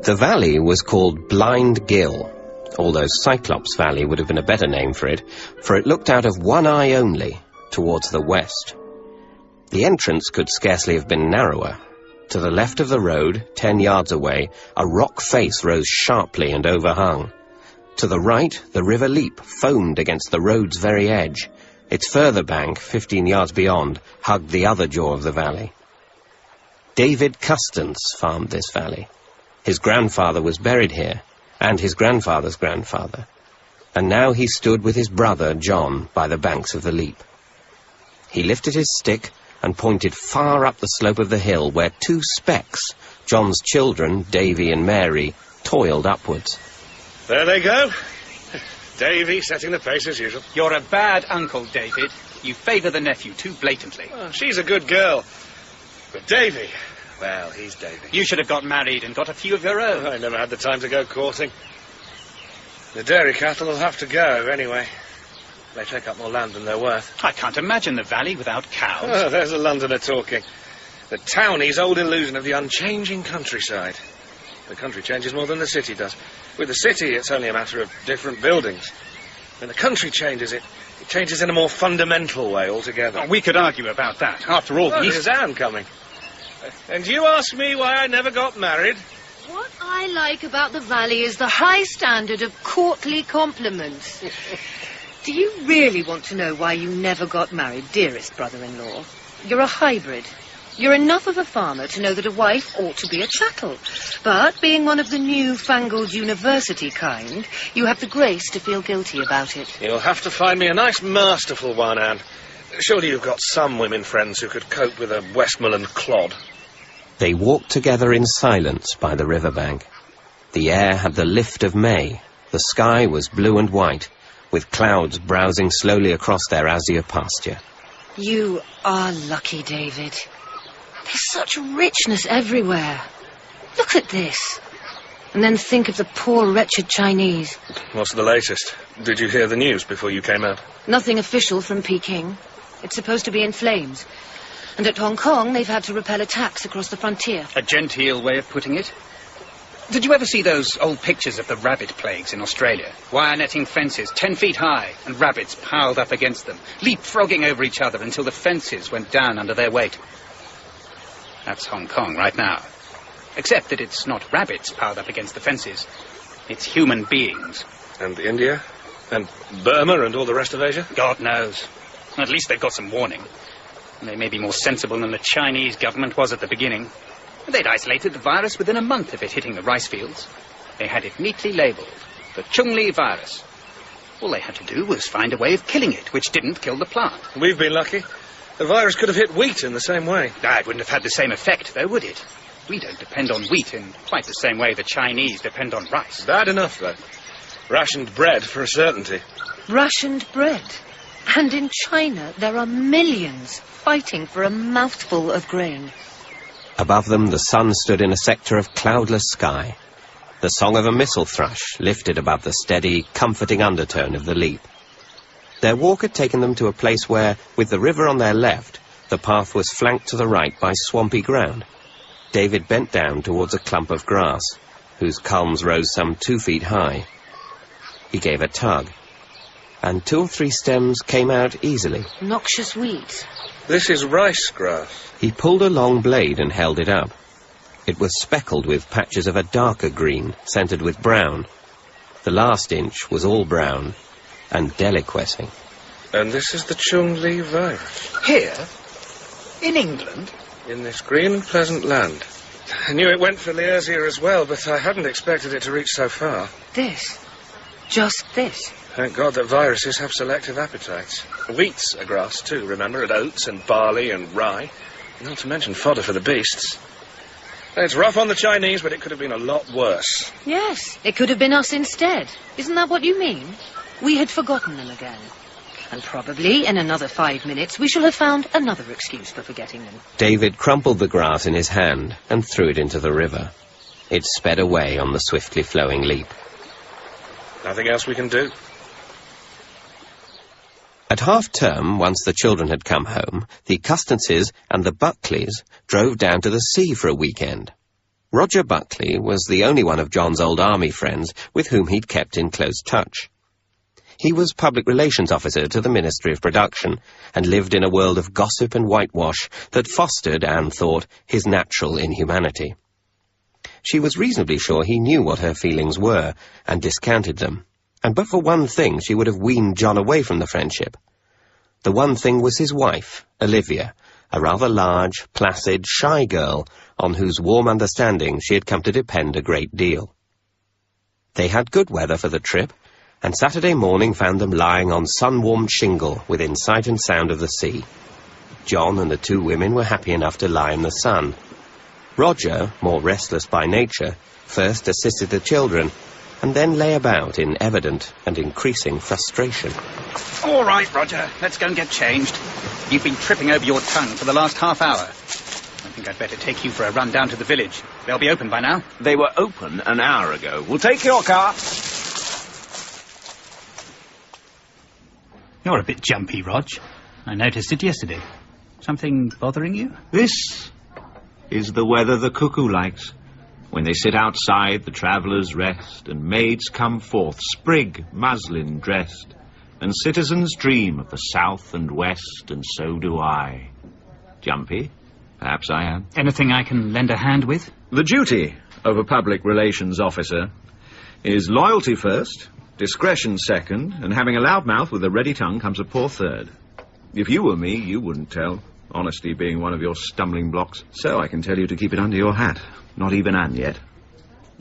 The valley was called Blind Gill, although Cyclops Valley would have been a better name for it looked out of one eye only, towards the west. The entrance could scarcely have been narrower. To the left of the road, 10 yards away, a rock face rose sharply and overhung. To the right, the River Leap foamed against the road's very edge. Its further bank, 15 yards beyond, hugged the other jaw of the valley. David Custance farmed this valley. His grandfather was buried here, and his grandfather's grandfather. And now he stood with his brother, John, by the banks of the Leap. He lifted his stick and pointed far up the slope of the hill where 2 specks, John's children, Davy and Mary, toiled upwards. There they go. Davy setting the pace as usual. You're a bad uncle, David. You favour the nephew too blatantly. Oh, she's a good girl. But Davy, well, he's Davy. You should have got married and got a few of your own. I never had the time to go courting. The dairy cattle will have to go anyway. They take up more land than they're worth. I can't imagine the valley without cows. Oh, there's a Londoner talking. The townie's old illusion of the unchanging countryside. The country changes more than the city does. With the city, it's only a matter of different buildings. When the country changes, it changes in a more fundamental way altogether. Oh, we could argue about that. After all, there's Anne coming. And you ask me why I never got married? What I like about the valley is the high standard of courtly compliments. Do you really want to know why you never got married, dearest brother-in-law? You're a hybrid. You're enough of a farmer to know that a wife ought to be a chattel. But being one of the new-fangled university kind, you have the grace to feel guilty about it. You'll have to find me a nice masterful one, Anne. Surely you've got some women friends who could cope with a Westmoreland clod. They walked together in silence by the riverbank. The air had the lift of May. The sky was blue and white, with clouds browsing slowly across their azure pasture. You are lucky, David. There's such richness everywhere. Look at this. And then think of the poor, wretched Chinese. What's the latest? Did you hear the news before you came out? Nothing official from Peking. It's supposed to be in flames. And at Hong Kong, they've had to repel attacks across the frontier. A genteel way of putting it. Did you ever see those old pictures of the rabbit plagues in Australia? Wire netting fences 10 feet high and rabbits piled up against them, leapfrogging over each other until the fences went down under their weight. That's Hong Kong right now. Except that it's not rabbits piled up against the fences. It's human beings. And India? And Burma and all the rest of Asia? God knows. At least they've got some warning. And they may be more sensible than the Chinese government was at the beginning. They'd isolated the virus within a month of it hitting the rice fields. They had it neatly labelled, the Chung Li virus. All they had to do was find a way of killing it, which didn't kill the plant. We've been lucky. The virus could have hit wheat in the same way. It wouldn't have had the same effect, though, would it? We don't depend on wheat in quite the same way the Chinese depend on rice. Bad enough, though. Rationed bread, for a certainty. Rationed bread? And in China, there are millions fighting for a mouthful of grain. Above them, the sun stood in a sector of cloudless sky. The song of a missel thrush lifted above the steady, comforting undertone of the Leap. Their walk had taken them to a place where, with the river on their left, the path was flanked to the right by swampy ground. David bent down towards a clump of grass, whose culms rose some 2 feet high. He gave a tug, and 2 or 3 stems came out easily. Noxious weeds. This is rice grass. He pulled a long blade and held it up. It was speckled with patches of a darker green, scented with brown. The last inch was all brown and deliquescing. And this is the Chung Li virus. Here? In England? In this green, pleasant land. I knew it went for Liersia as well, but I hadn't expected it to reach so far. This? Just this? Thank God that viruses have selective appetites. Wheat's a grass too, remember, and oats and barley and rye. Not to mention fodder for the beasts. It's rough on the Chinese, but it could have been a lot worse. Yes, it could have been us instead. Isn't that what you mean? We had forgotten them again. And probably in another 5 minutes we shall have found another excuse for forgetting them. David crumpled the grass in his hand and threw it into the river. It sped away on the swiftly flowing Leap. Nothing else we can do. At half-term, once the children had come home, the Custances and the Buckleys drove down to the sea for a weekend. Roger Buckley was the only one of John's old army friends with whom he'd kept in close touch. He was public relations officer to the Ministry of Production and lived in a world of gossip and whitewash that fostered, Anne thought, his natural inhumanity. She was reasonably sure he knew what her feelings were and discounted them, and but for one thing she would have weaned John away from the friendship. The one thing was his wife, Olivia, a rather large, placid, shy girl on whose warm understanding she had come to depend a great deal. They had good weather for the trip, and Saturday morning found them lying on sun-warmed shingle within sight and sound of the sea. John and the two women were happy enough to lie in the sun. Roger, more restless by nature, first assisted the children, and then lay about in evident and increasing frustration. All right, Roger, let's go and get changed. You've been tripping over your tongue for the last half hour. I think I'd better take you for a run down to the village. They'll be open by now. They were open an hour ago. We'll take your car. You're a bit jumpy, Rog. I noticed it yesterday. Something bothering you? This is the weather the cuckoo likes. When they sit outside, the travellers rest, and maids come forth, sprig, muslin dressed, and citizens dream of the south and west, and so do I. Jumpy? Perhaps I am. Anything I can lend a hand with? The duty of a public relations officer is loyalty first, discretion second, and having a loud mouth with a ready tongue comes a poor third. If you were me, you wouldn't tell, honesty being one of your stumbling blocks. So I can tell you to keep it under your hat. Not even Anne yet.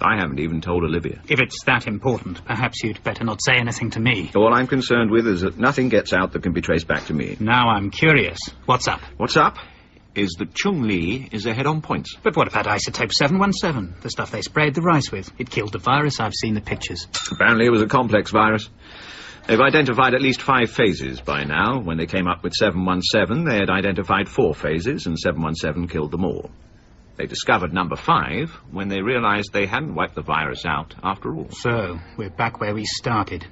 I haven't even told Olivia. If it's that important, perhaps you'd better not say anything to me. All I'm concerned with is that nothing gets out that can be traced back to me. Now I'm curious. What's up? What's up is that Chung Li is ahead on points. But what about isotope 717? The stuff they sprayed the rice with. It killed the virus. I've seen the pictures. Apparently it was a complex virus. They've identified at least 5 phases by now. When they came up with 717, they had identified 4 phases, and 717 killed them all. They discovered number 5 when they realized they hadn't wiped the virus out after all. So, we're back where we started.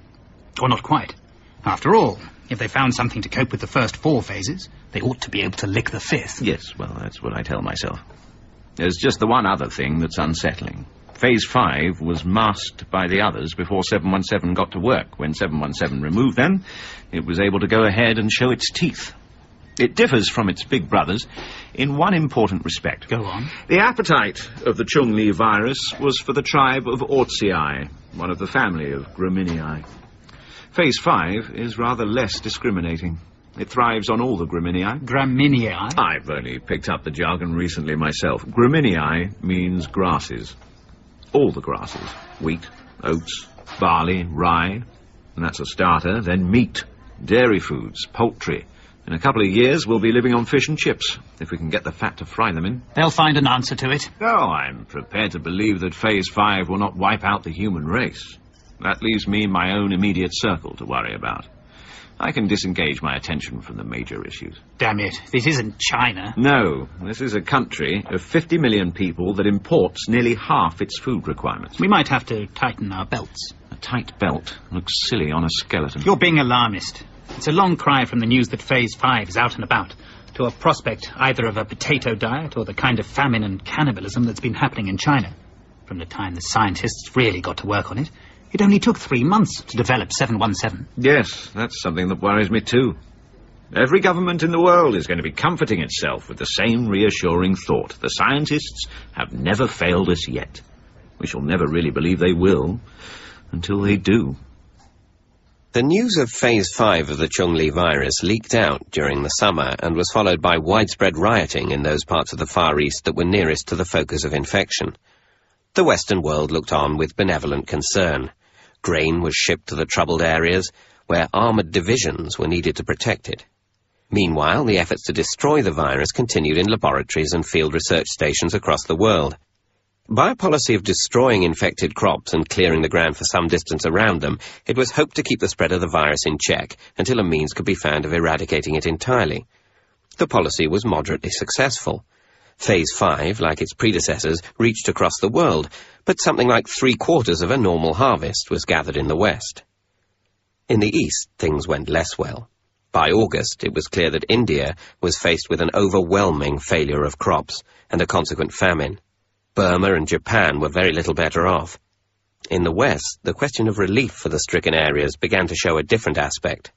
Or not quite. After all, if they found something to cope with the first 4 phases, they ought to be able to lick the 5th. Yes, well, that's what I tell myself. There's just the one other thing that's unsettling. Phase 5 was masked by the others before 717 got to work. When 717 removed them, it was able to go ahead and show its teeth. It differs from its big brothers in one important respect. Go on. The appetite of the Chung Li virus was for the tribe of Ortsii, one of the family of Graminii. Phase 5 is rather less discriminating. It thrives on all the Graminii. Graminii? I've only picked up the jargon recently myself. Graminii means grasses. All the grasses. Wheat, oats, barley, rye. And that's a starter. Then meat, dairy foods, poultry. In a couple of years, we'll be living on fish and chips, if we can get the fat to fry them in. They'll find an answer to it. Oh, I'm prepared to believe that Phase 5 will not wipe out the human race. That leaves me my own immediate circle to worry about. I can disengage my attention from the major issues. Damn it, this isn't China. No, this is a country of 50 million people that imports nearly half its food requirements. We might have to tighten our belts. A tight belt looks silly on a skeleton. You're being alarmist. It's a long cry from the news that Phase 5 is out and about to a prospect either of a potato diet or the kind of famine and cannibalism that's been happening in China. From the time the scientists really got to work on it, it only took 3 months to develop 717. Yes, that's something that worries me too. Every government in the world is going to be comforting itself with the same reassuring thought. The scientists have never failed us yet. We shall never really believe they will until they do. The news of Phase 5 of the Chung Li virus leaked out during the summer and was followed by widespread rioting in those parts of the Far East that were nearest to the focus of infection. The Western world looked on with benevolent concern. Grain was shipped to the troubled areas, where armoured divisions were needed to protect it. Meanwhile, the efforts to destroy the virus continued in laboratories and field research stations across the world. By a policy of destroying infected crops and clearing the ground for some distance around them, it was hoped to keep the spread of the virus in check until a means could be found of eradicating it entirely. The policy was moderately successful. Phase 5, like its predecessors, reached across the world, but something like 3/4 of a normal harvest was gathered in the West. In the East, things went less well. By August, it was clear that India was faced with an overwhelming failure of crops and a consequent famine. Burma and Japan were very little better off. In the West, the question of relief for the stricken areas began to show a different aspect.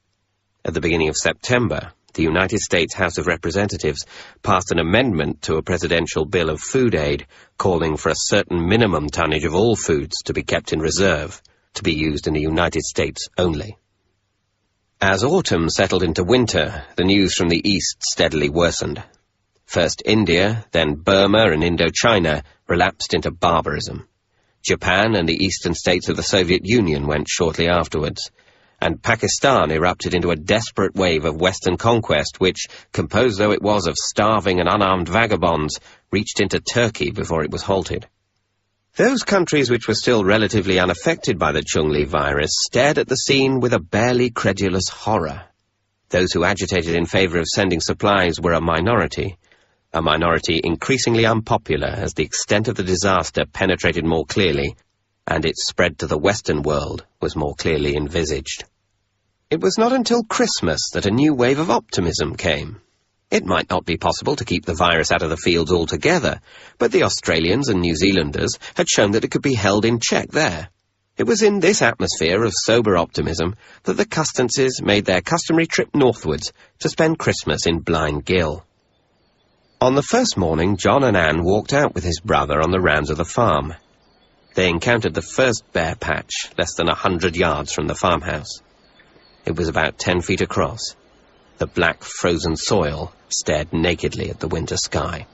At the beginning of September, the United States House of Representatives passed an amendment to a presidential bill of food aid calling for a certain minimum tonnage of all foods to be kept in reserve, to be used in the United States only. As autumn settled into winter, the news from the East steadily worsened. First India, then Burma and Indochina relapsed into barbarism. Japan and the eastern states of the Soviet Union went shortly afterwards, and Pakistan erupted into a desperate wave of Western conquest which, composed though it was of starving and unarmed vagabonds, reached into Turkey before it was halted. Those countries which were still relatively unaffected by the Chung Li virus stared at the scene with a barely credulous horror. Those who agitated in favor of sending supplies were a minority increasingly unpopular as the extent of the disaster penetrated more clearly, and its spread to the Western world was more clearly envisaged. It was not until Christmas that a new wave of optimism came. It might not be possible to keep the virus out of the fields altogether, but the Australians and New Zealanders had shown that it could be held in check there. It was in this atmosphere of sober optimism that the Custances made their customary trip northwards to spend Christmas in Blind Gill. On the first morning, John and Anne walked out with his brother on the rounds of the farm. They encountered the first bare patch, less than 100 yards from the farmhouse. It was about 10 feet across. The black, frozen soil stared nakedly at the winter sky.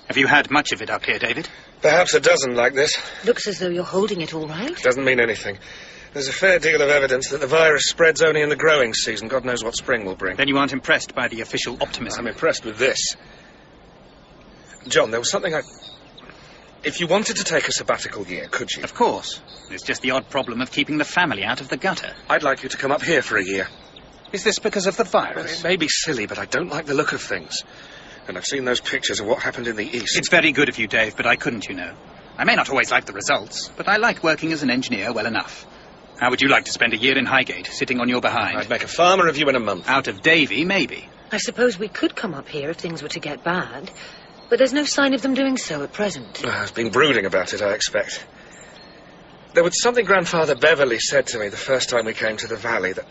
Have you had much of it up here, David? Perhaps a dozen like this. Looks as though you're holding it all right. Doesn't mean anything. There's a fair deal of evidence that the virus spreads only in the growing season. God knows what spring will bring. Then you aren't impressed by the official optimism? I'm impressed with this. John, there was something If you wanted to take a sabbatical year, could you? Of course. It's just the odd problem of keeping the family out of the gutter. I'd like you to come up here for a year. Is this because of the virus? It may be silly, but I don't like the look of things. And I've seen those pictures of what happened in the East. It's very good of you, Dave, but I couldn't, you know. I may not always like the results, but I like working as an engineer well enough. How would you like to spend a year in Highgate, sitting on your behind? I'd make a farmer of you in a month. Out of Davy, maybe. I suppose we could come up here if things were to get bad, but there's no sign of them doing so at present. I've been brooding about it, I expect. There was something Grandfather Beverley said to me the first time we came to the valley, that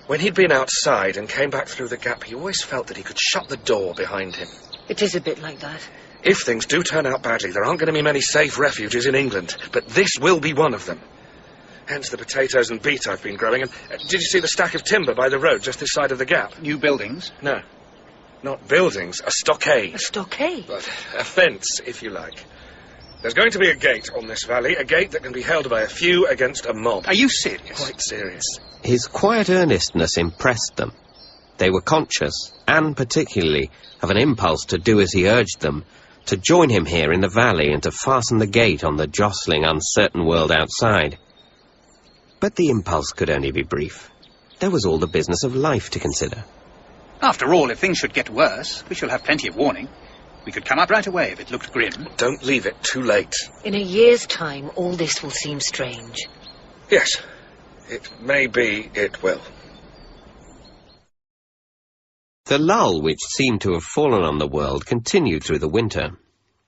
when he'd been outside and came back through the gap, he always felt that he could shut the door behind him. It is a bit like that. If things do turn out badly, there aren't going to be many safe refuges in England, but this will be one of them. Hence the potatoes and beet I've been growing. And did you see the stack of timber by the road just this side of the gap? New buildings? No, not buildings, a stockade. A stockade? But a fence, if you like. There's going to be a gate on this valley, a gate that can be held by a few against a mob. Are you serious? Quite serious. His quiet earnestness impressed them. They were conscious, and particularly, of an impulse to do as he urged them, to join him here in the valley and to fasten the gate on the jostling, uncertain world outside. But the impulse could only be brief. There was all the business of life to consider. After all, if things should get worse, we shall have plenty of warning. We could come up right away if it looked grim. Don't leave it too late. In a year's time, all this will seem strange. Yes, it may be, it will. The lull which seemed to have fallen on the world continued through the winter.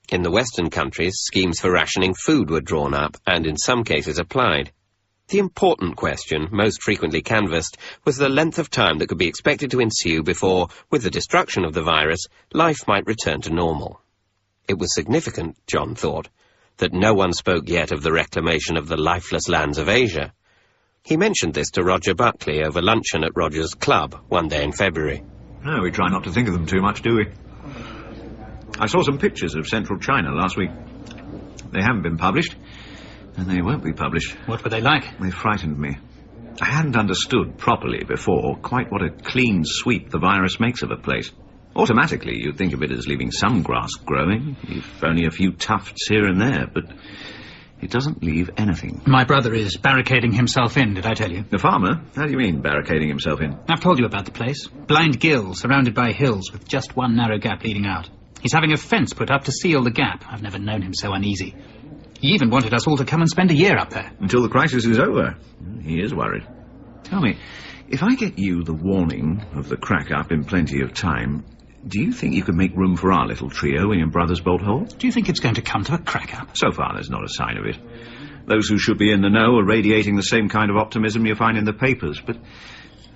In the Western countries, schemes for rationing food were drawn up and in some cases applied. The important question, most frequently canvassed, was the length of time that could be expected to ensue before, with the destruction of the virus, life might return to normal. It was significant, John thought, that no one spoke yet of the reclamation of the lifeless lands of Asia. He mentioned this to Roger Buckley over luncheon at Roger's club one day in February. No, we try not to think of them too much, do we? I saw some pictures of central China last week. They haven't been published, and they won't be published. What were they like? They frightened me. I hadn't understood properly before quite what a clean sweep the virus makes of a place. Automatically, you'd think of it as leaving some grass growing, if only a few tufts here and there, but it doesn't leave anything. My brother is barricading himself in, did I tell you? The farmer? How do you mean, barricading himself in? I've told you about the place. Blind Gill, surrounded by hills with just one narrow gap leading out. He's having a fence put up to seal the gap. I've never known him so uneasy. He even wanted us all to come and spend a year up there. Until the crisis is over. He is worried. Tell me, if I get you the warning of the crack-up in plenty of time, Do you think you could make room for our little trio in your brother's bolt hole? Do you think it's going to come to a crack-up? So far, there's not a sign of it. Those who should be in the know are radiating the same kind of optimism you find in the papers, but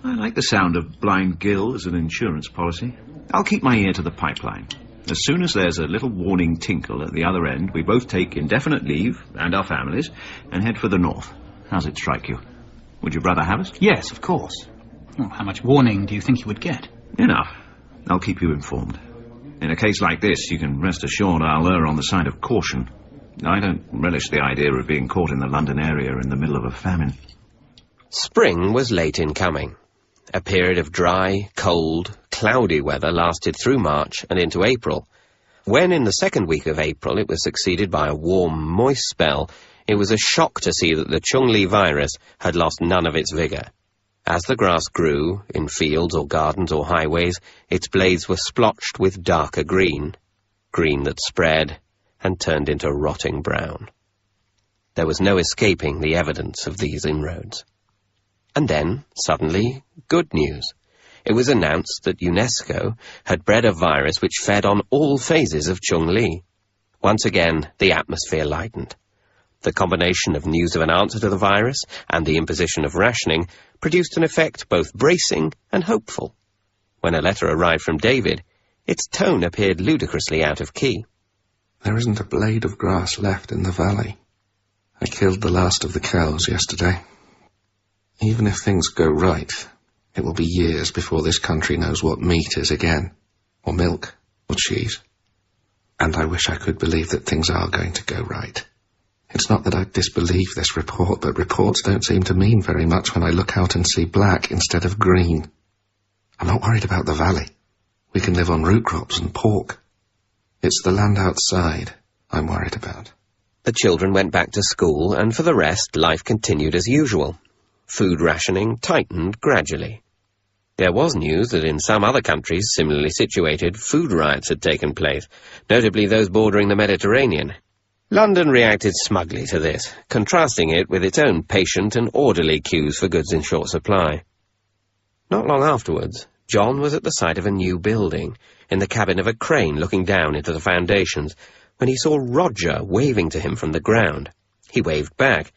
I like the sound of Blind Gill as an insurance policy. I'll keep my ear to the pipeline. As soon as there's a little warning tinkle at the other end, we both take indefinite leave, and our families, and head for the north. How's it strike you? Would your brother have us? Yes, of course. Well, how much warning do you think you would get? Enough. I'll keep you informed. In a case like this, you can rest assured I'll err on the side of caution. I don't relish the idea of being caught in the London area in the middle of a famine. Spring was late in coming. A period of dry, cold, cloudy weather lasted through March and into April. When in the second week of April it was succeeded by a warm, moist spell, it was a shock to see that the Chung Li virus had lost none of its vigour. As the grass grew, in fields or gardens or highways, its blades were splotched with darker green, green that spread and turned into rotting brown. There was no escaping the evidence of these inroads. And then, suddenly, good news. It was announced that UNESCO had bred a virus which fed on all phases of Chung Li. Once again, the atmosphere lightened. The combination of news of an answer to the virus and the imposition of rationing produced an effect both bracing and hopeful. When a letter arrived from David, its tone appeared ludicrously out of key. There isn't a blade of grass left in the valley. I killed the last of the cows yesterday. Even if things go right, it will be years before this country knows what meat is again, or milk, or cheese. And I wish I could believe that things are going to go right. It's not that I disbelieve this report, but reports don't seem to mean very much when I look out and see black instead of green. I'm not worried about the valley. We can live on root crops and pork. It's the land outside I'm worried about. The children went back to school, and for the rest, life continued as usual. Food rationing tightened gradually. There was news that in some other countries similarly situated, food riots had taken place, notably those bordering the Mediterranean. London reacted smugly to this, contrasting it with its own patient and orderly queues for goods in short supply. Not long afterwards, John was at the site of a new building, in the cabin of a crane looking down into the foundations, when he saw Roger waving to him from the ground. He waved back,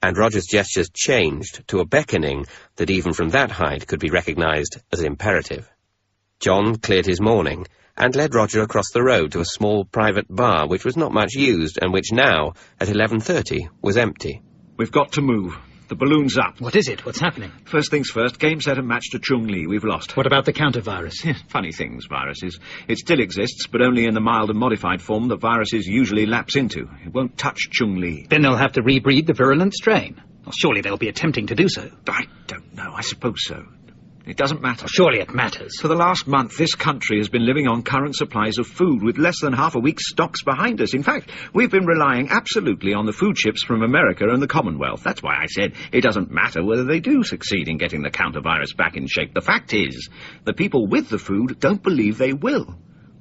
and Roger's gestures changed to a beckoning that even from that height could be recognized as imperative. John cleared his morning, and led Roger across the road to a small private bar which was not much used and which now, at 11:30, was empty. We've got to move. The balloon's up. What is it? What's happening? First things first, game, set and match to Chung Li. We've lost. What about the counter-virus? Funny things, viruses. It still exists, but only in the mild and modified form that viruses usually lapse into. It won't touch Chung Li. Then they'll have to rebreed the virulent strain. Well, surely they'll be attempting to do so. I don't know. I suppose so. It doesn't matter. Surely it matters. For the last month, this country has been living on current supplies of food with less than half a week's stocks behind us. In fact, we've been relying absolutely on the food ships from America and the Commonwealth. That's why I said it doesn't matter whether they do succeed in getting the counter-virus back in shape. The fact is, the people with the food don't believe they will.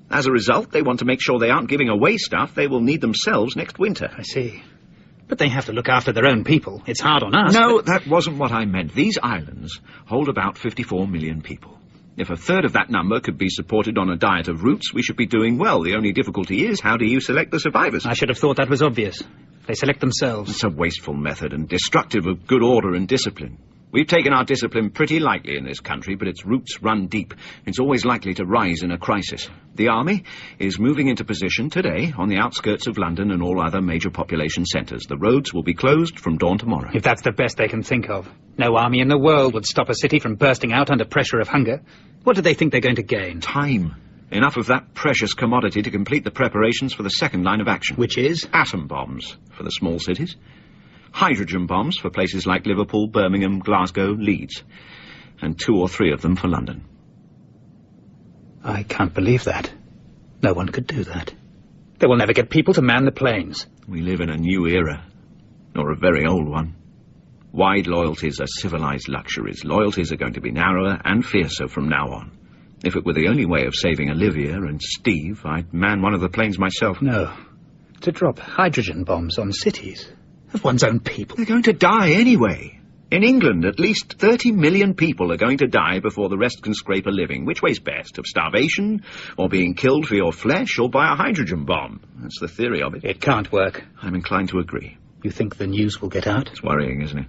As a result, they want to make sure they aren't giving away stuff they will need themselves next winter. I see. But they have to look after their own people. It's hard on us. No, that wasn't what I meant. These islands hold about 54 million people. If a third of that number could be supported on a diet of roots, we should be doing well. The only difficulty is, how do you select the survivors? I should have thought that was obvious. They select themselves. It's a wasteful method and destructive of good order and discipline. We've taken our discipline pretty lightly in this country, but its roots run deep. It's always likely to rise in a crisis. The army is moving into position today on the outskirts of London and all other major population centres. The roads will be closed from dawn tomorrow. If that's the best they can think of. No army in the world would stop a city from bursting out under pressure of hunger. What do they think they're going to gain? Time. Enough of that precious commodity to complete the preparations for the second line of action. Which is? Atom bombs for the small cities. Hydrogen bombs for places like Liverpool, Birmingham, Glasgow, Leeds. And 2 or 3 of them for London. I can't believe that. No one could do that. They will never get people to man the planes. We live in a new era, or a very old one. Wide loyalties are civilized luxuries. Loyalties are going to be narrower and fiercer from now on. If it were the only way of saving Olivia and Steve, I'd man one of the planes myself. No. To drop hydrogen bombs on cities of one's own people. They're going to die anyway. In England, at least 30 million people are going to die before the rest can scrape a living. Which way's best? Of starvation, or being killed for your flesh, or by a hydrogen bomb? That's the theory of it. It can't work. I'm inclined to agree. You think the news will get out? It's worrying, isn't it?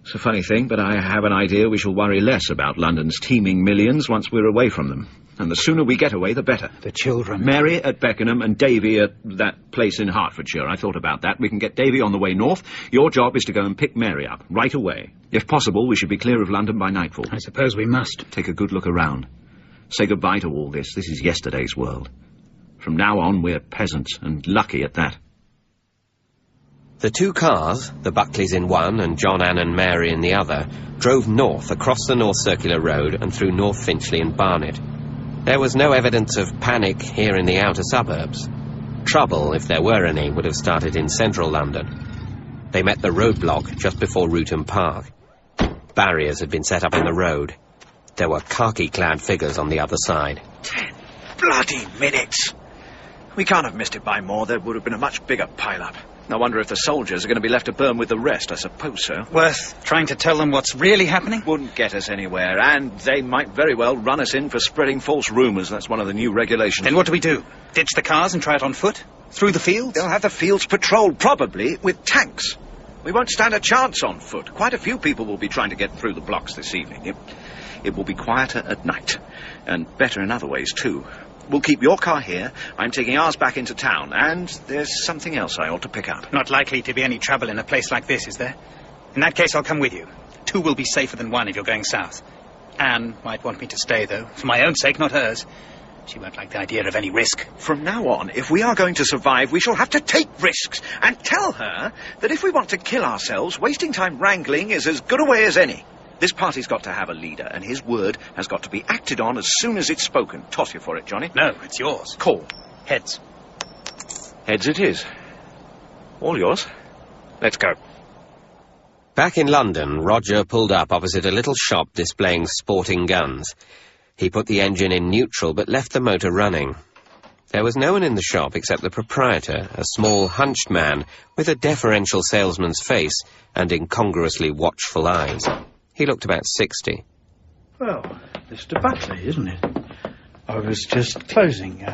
It's a funny thing, but I have an idea we shall worry less about London's teeming millions once we're away from them. And the sooner we get away, the better. The children. Mary at Beckenham and Davy at that place in Hertfordshire. I thought about that. We can get Davy on the way north. Your job is to go and pick Mary up, right away. If possible, we should be clear of London by nightfall. I suppose we must. Take a good look around. Say goodbye to all this. This is yesterday's world. From now on, we're peasants, and lucky at that. The two cars, the Buckleys in one and John, Anne and Mary in the other, drove north across the North Circular Road and through North Finchley and Barnet. There was no evidence of panic here in the outer suburbs. Trouble, if there were any, would have started in central London. They met the roadblock just before Rootham Park. Barriers had been set up in the road. There were khaki-clad figures on the other side. 10 bloody minutes! We can't have missed it by more. There would have been a much bigger pile-up. I wonder if the soldiers are going to be left to burn with the rest. I suppose so. Worth trying to tell them what's really happening? Wouldn't get us anywhere, and they might very well run us in for spreading false rumours. That's one of the new regulations. Then what do we do? Ditch the cars and try it on foot? Through the fields? They'll have the fields patrolled, probably, with tanks. We won't stand a chance on foot. Quite a few people will be trying to get through the blocks this evening. It will be quieter at night, and better in other ways, too. We'll keep your car here. I'm taking ours back into town, and there's something else I ought to pick up. Not likely to be any trouble in a place like this, is there? In that case, I'll come with you. 2 will be safer than 1 if you're going south. Anne might want me to stay, though. For my own sake, not hers. She won't like the idea of any risk. From now on, if we are going to survive, we shall have to take risks, and tell her that if we want to kill ourselves, wasting time wrangling is as good a way as any. This party's got to have a leader, and his word has got to be acted on as soon as it's spoken. Toss you for it, Johnny. No, it's yours. Call. Heads. Heads it is. All yours. Let's go. Back in London, Roger pulled up opposite a little shop displaying sporting guns. He put the engine in neutral, but left the motor running. There was no one in the shop except the proprietor, a small, hunched man with a deferential salesman's face and incongruously watchful eyes. He looked about 60. Well, Mr. Buckley, isn't it? I was just closing.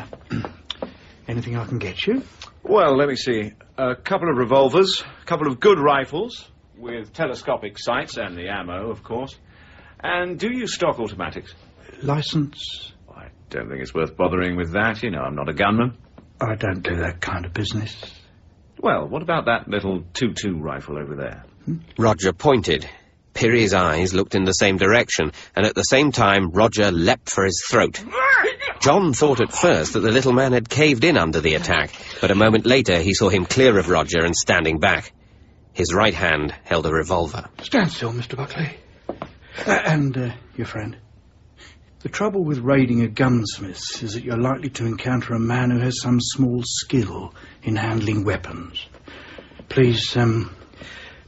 Anything I can get you? Well, let me see. A couple of revolvers, a couple of good rifles, with telescopic sights and the ammo, of course. And do you stock automatics? License? I don't think it's worth bothering with that. You know, I'm not a gunman. I don't do that kind of business. Well, what about that little 2.2 rifle over there? Roger pointed. Pirry's eyes looked in the same direction, and at the same time Roger leapt for his throat. John thought at first that the little man had caved in under the attack, but a moment later he saw him clear of Roger and standing back. His right hand held a revolver. Stand still, Mr. Buckley. And your friend. The trouble with raiding a gunsmith's is that you're likely to encounter a man who has some small skill in handling weapons. Please,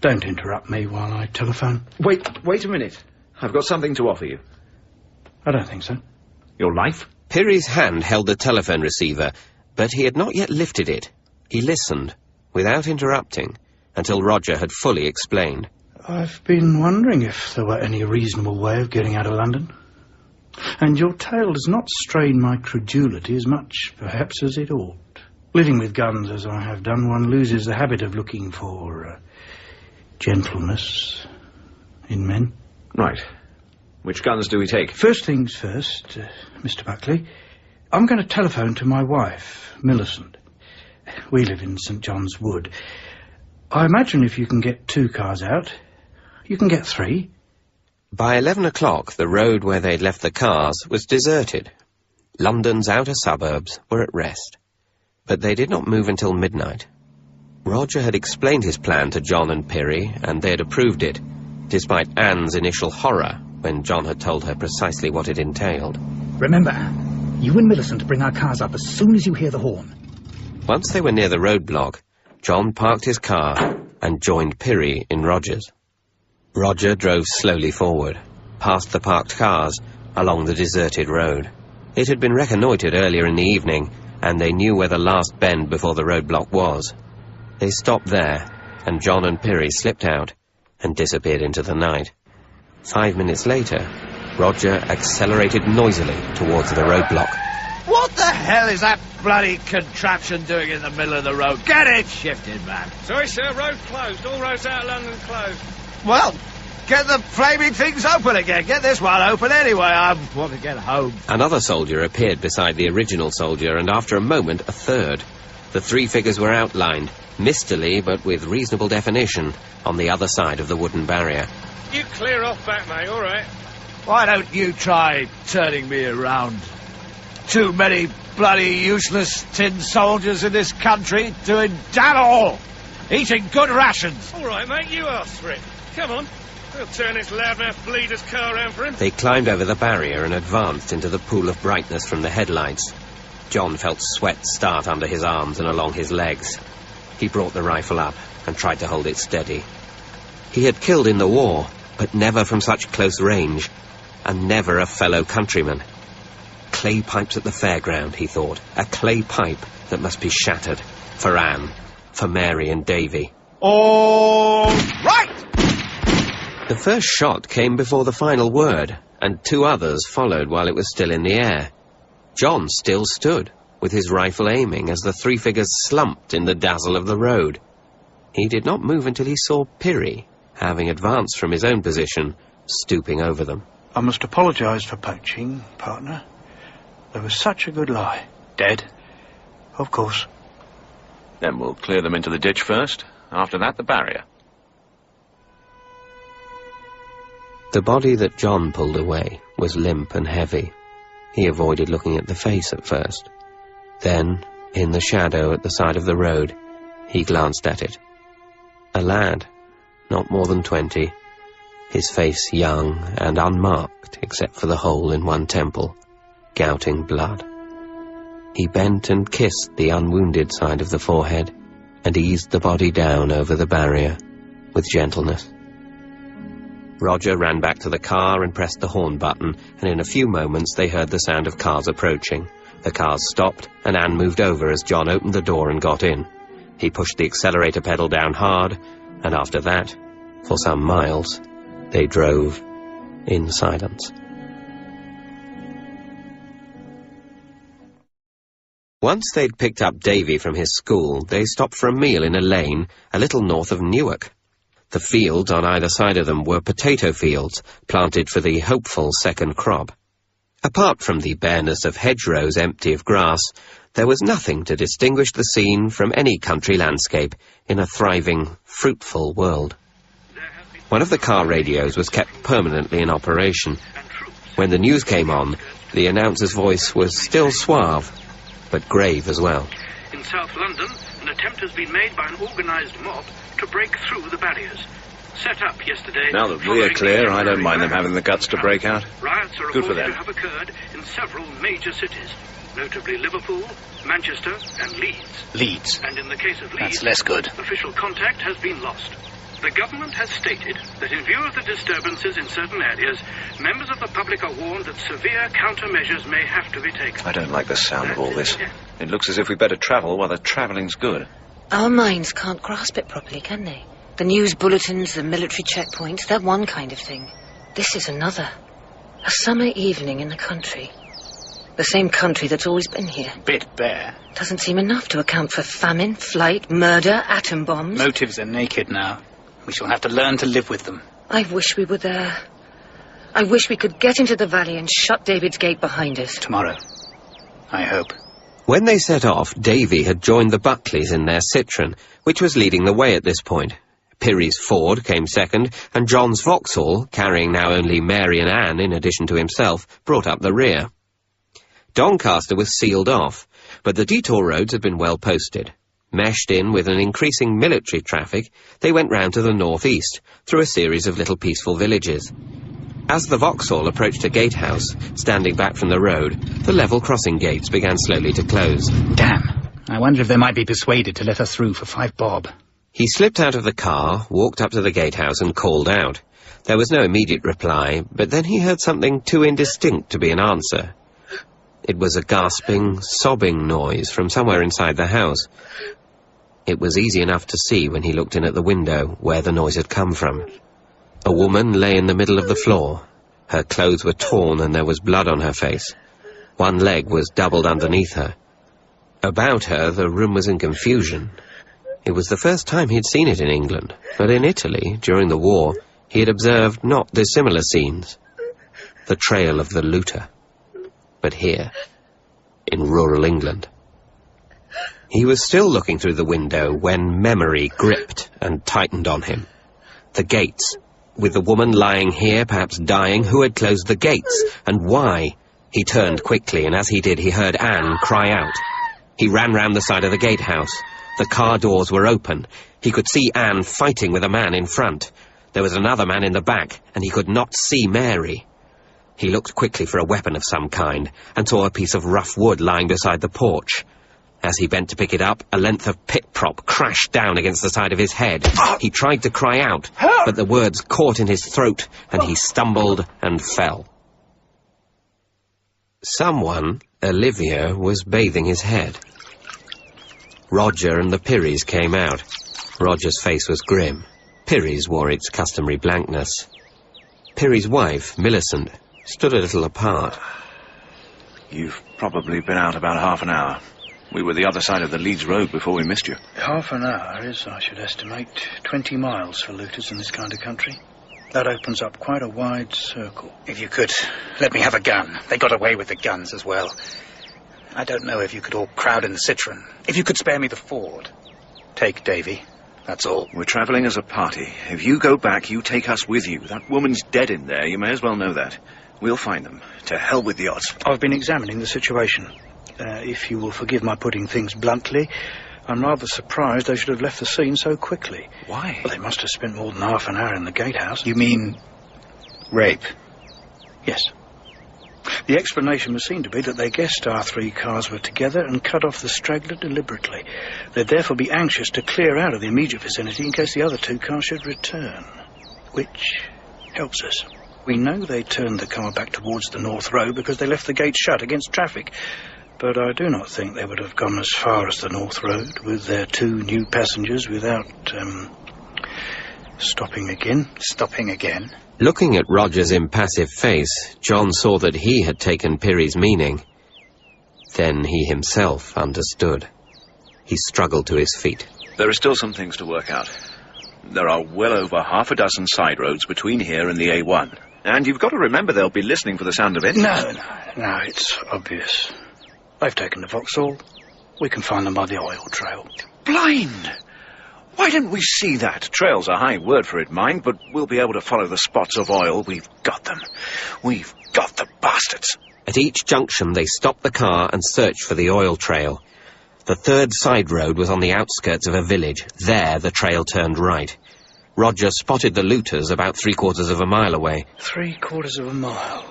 don't interrupt me while I telephone. Wait a minute. I've got something to offer you. I don't think so. Your life? Pirry's hand held the telephone receiver, but he had not yet lifted it. He listened, without interrupting, until Roger had fully explained. I've been wondering if there were any reasonable way of getting out of London. And your tale does not strain my credulity as much, perhaps, as it ought. Living with guns as I have done, one loses the habit of looking for gentleness in men. Right. Which guns do we take? First things first, Mr. Buckley. I'm going to telephone to my wife, Millicent. We live in St. John's Wood. I imagine if you can get 2 cars out, you can get 3. By 11 o'clock, the road where they'd left the cars was deserted. London's outer suburbs were at rest. But they did not move until midnight. Roger had explained his plan to John and Pirry, and they had approved it, despite Anne's initial horror when John had told her precisely what it entailed. Remember, you and Millicent bring our cars up as soon as you hear the horn. Once they were near the roadblock, John parked his car and joined Pirry in Roger's. Roger drove slowly forward, past the parked cars, along the deserted road. It had been reconnoitred earlier in the evening, and they knew where the last bend before the roadblock was. They stopped there, and John and Pirry slipped out and disappeared into the night. 5 minutes later, Roger accelerated noisily towards the roadblock. What the hell is that bloody contraption doing in the middle of the road? Get it shifted, man. Sorry, sir, road closed. All roads out of London closed. Well, get the flaming things open again. Get this one open anyway. I want to get home. Another soldier appeared beside the original soldier, and after a moment, a third. The three figures were outlined, mistily but with reasonable definition, on the other side of the wooden barrier. You clear off back, mate, all right? Why don't you try turning me around? Too many bloody useless tin soldiers in this country doing damn all. Eating good rations. All right, mate, you asked for it. Come on. We'll turn this loudmouth bleeder's car around for him. They climbed over the barrier and advanced into the pool of brightness from the headlights. John felt sweat start under his arms and along his legs. He brought the rifle up and tried to hold it steady. He had killed in the war, but never from such close range, and never a fellow countryman. Clay pipes at the fairground, he thought. A clay pipe that must be shattered. For Anne, for Mary and Davy. All right! The first shot came before the final word, and two others followed while it was still in the air. John still stood, with his rifle aiming as the three figures slumped in the dazzle of the road. He did not move until he saw Pirrie, having advanced from his own position, stooping over them. I must apologise for poaching, partner. There was such a good lie. Dead? Of course. Then we'll clear them into the ditch first. After that, the barrier. The body that John pulled away was limp and heavy. He avoided looking at the face at first. Then, in the shadow at the side of the road, he glanced at it. A lad, not more than 20, his face young and unmarked except for the hole in one temple, gouting blood. He bent and kissed the unwounded side of the forehead and eased the body down over the barrier with gentleness. Roger ran back to the car and pressed the horn button, and in a few moments they heard the sound of cars approaching. The cars stopped, and Anne moved over as John opened the door and got in. He pushed the accelerator pedal down hard, and after that, for some miles, they drove in silence. Once they'd picked up Davy from his school, they stopped for a meal in a lane a little north of Newark. The fields on either side of them were potato fields, planted for the hopeful second crop. Apart from the bareness of hedgerows empty of grass, there was nothing to distinguish the scene from any country landscape in a thriving, fruitful world. One of the car radios was kept permanently in operation. When the news came on, the announcer's voice was still suave, but grave as well. In South London, an attempt has been made by an organised mob to break through the barriers. Set up yesterday... Now that we're clear, I don't mind them having the guts to break out. Riots are Good for reported them. to have occurred in several major cities, notably Liverpool, Manchester and Leeds. Leeds. And in the case of Leeds, That's less good. official contact has been lost. The government has stated that in view of the disturbances in certain areas, members of the public are warned that severe countermeasures may have to be taken. I don't like the sound of all this. It looks as if we better travel while the travelling's good. Our minds can't grasp it properly, can they? The news bulletins, the military checkpoints, they're one kind of thing. This is another. A summer evening in the country. The same country that's always been here. Bit bare. Doesn't seem enough to account for famine, flight, murder, atom bombs. Motives are naked now. We shall have to learn to live with them. I wish we were there. I wish we could get into the valley and shut David's Gate behind us. Tomorrow. I hope. When they set off, Davy had joined the Buckleys in their Citroen, which was leading the way at this point. Pirrie's Ford came second, and John's Vauxhall, carrying now only Mary and Anne in addition to himself, brought up the rear. Doncaster was sealed off, but the detour roads had been well posted. Meshed in with an increasing military traffic, they went round to the northeast, through a series of little peaceful villages. As the Vauxhall approached a gatehouse, standing back from the road, the level crossing gates began slowly to close. Damn. I wonder if they might be persuaded to let us through for 5 bob. He slipped out of the car, walked up to the gatehouse and called out. There was no immediate reply, but then he heard something too indistinct to be an answer. It was a gasping, sobbing noise from somewhere inside the house. It was easy enough to see when he looked in at the window where the noise had come from. A woman lay in the middle of the floor. Her clothes were torn and there was blood on her face. One leg was doubled underneath her. About her, the room was in confusion. It was the first time he'd seen it in England, but in Italy, during the war, he had observed not dissimilar scenes. The trail of the looter. But here, in rural England. He was still looking through the window when memory gripped and tightened on him. The gates. With the woman lying here, perhaps dying, who had closed the gates, and why? He turned quickly, and as he did, he heard Anne cry out. He ran round the side of the gatehouse. The car doors were open. He could see Anne fighting with a man in front. There was another man in the back, and he could not see Mary. He looked quickly for a weapon of some kind, and saw a piece of rough wood lying beside the porch. As he bent to pick it up, a length of pit prop crashed down against the side of his head. He tried to cry out, but the words caught in his throat, and he stumbled and fell. Someone, Olivia, was bathing his head. Roger and the Pirries came out. Roger's face was grim. Pirries wore its customary blankness. Pirrie's wife, Millicent, stood a little apart. You've probably been out about half an hour. We were the other side of the Leeds Road before we missed you. Half an hour is, I should estimate, 20 miles for looters in this kind of country. That opens up quite a wide circle. If you could, let me have a gun. They got away with the guns as well. I don't know if you could all crowd in the Citroen. If you could spare me the Ford. Take Davy. That's all. We're travelling as a party. If you go back, you take us with you. That woman's dead in there. You may as well know that. We'll find them. To hell with the odds. I've been examining the situation. If you will forgive my putting things bluntly, I'm rather surprised they should have left the scene so quickly. Why? Well, they must have spent more than half an hour in the gatehouse. You mean rape? Yes. The explanation was seen to be that they guessed our three cars were together and cut off the straggler deliberately. They'd therefore be anxious to clear out of the immediate vicinity in case the other two cars should return. Which helps us. We know they turned the car back towards the North Road because they left the gate shut against traffic. But I do not think they would have gone as far as the North Road with their two new passengers without, stopping again. Stopping again? Looking at Roger's impassive face, John saw that he had taken Pirrie's meaning. Then he himself understood. He struggled to his feet. There are still some things to work out. There are well over half a dozen side roads between here and the A1. And you've got to remember they'll be listening for the sound of it. No, it's obvious. They've taken the Vauxhall. We can find them by the oil trail. Blind! Why didn't we see that? Trail's a high word for it, mind, but we'll be able to follow the spots of oil. We've got them. We've got the bastards. At each junction, they stopped the car and searched for the oil trail. The third side road was on the outskirts of a village. There, the trail turned right. Roger spotted the looters about 3/4 of a mile away. 3/4 of a mile.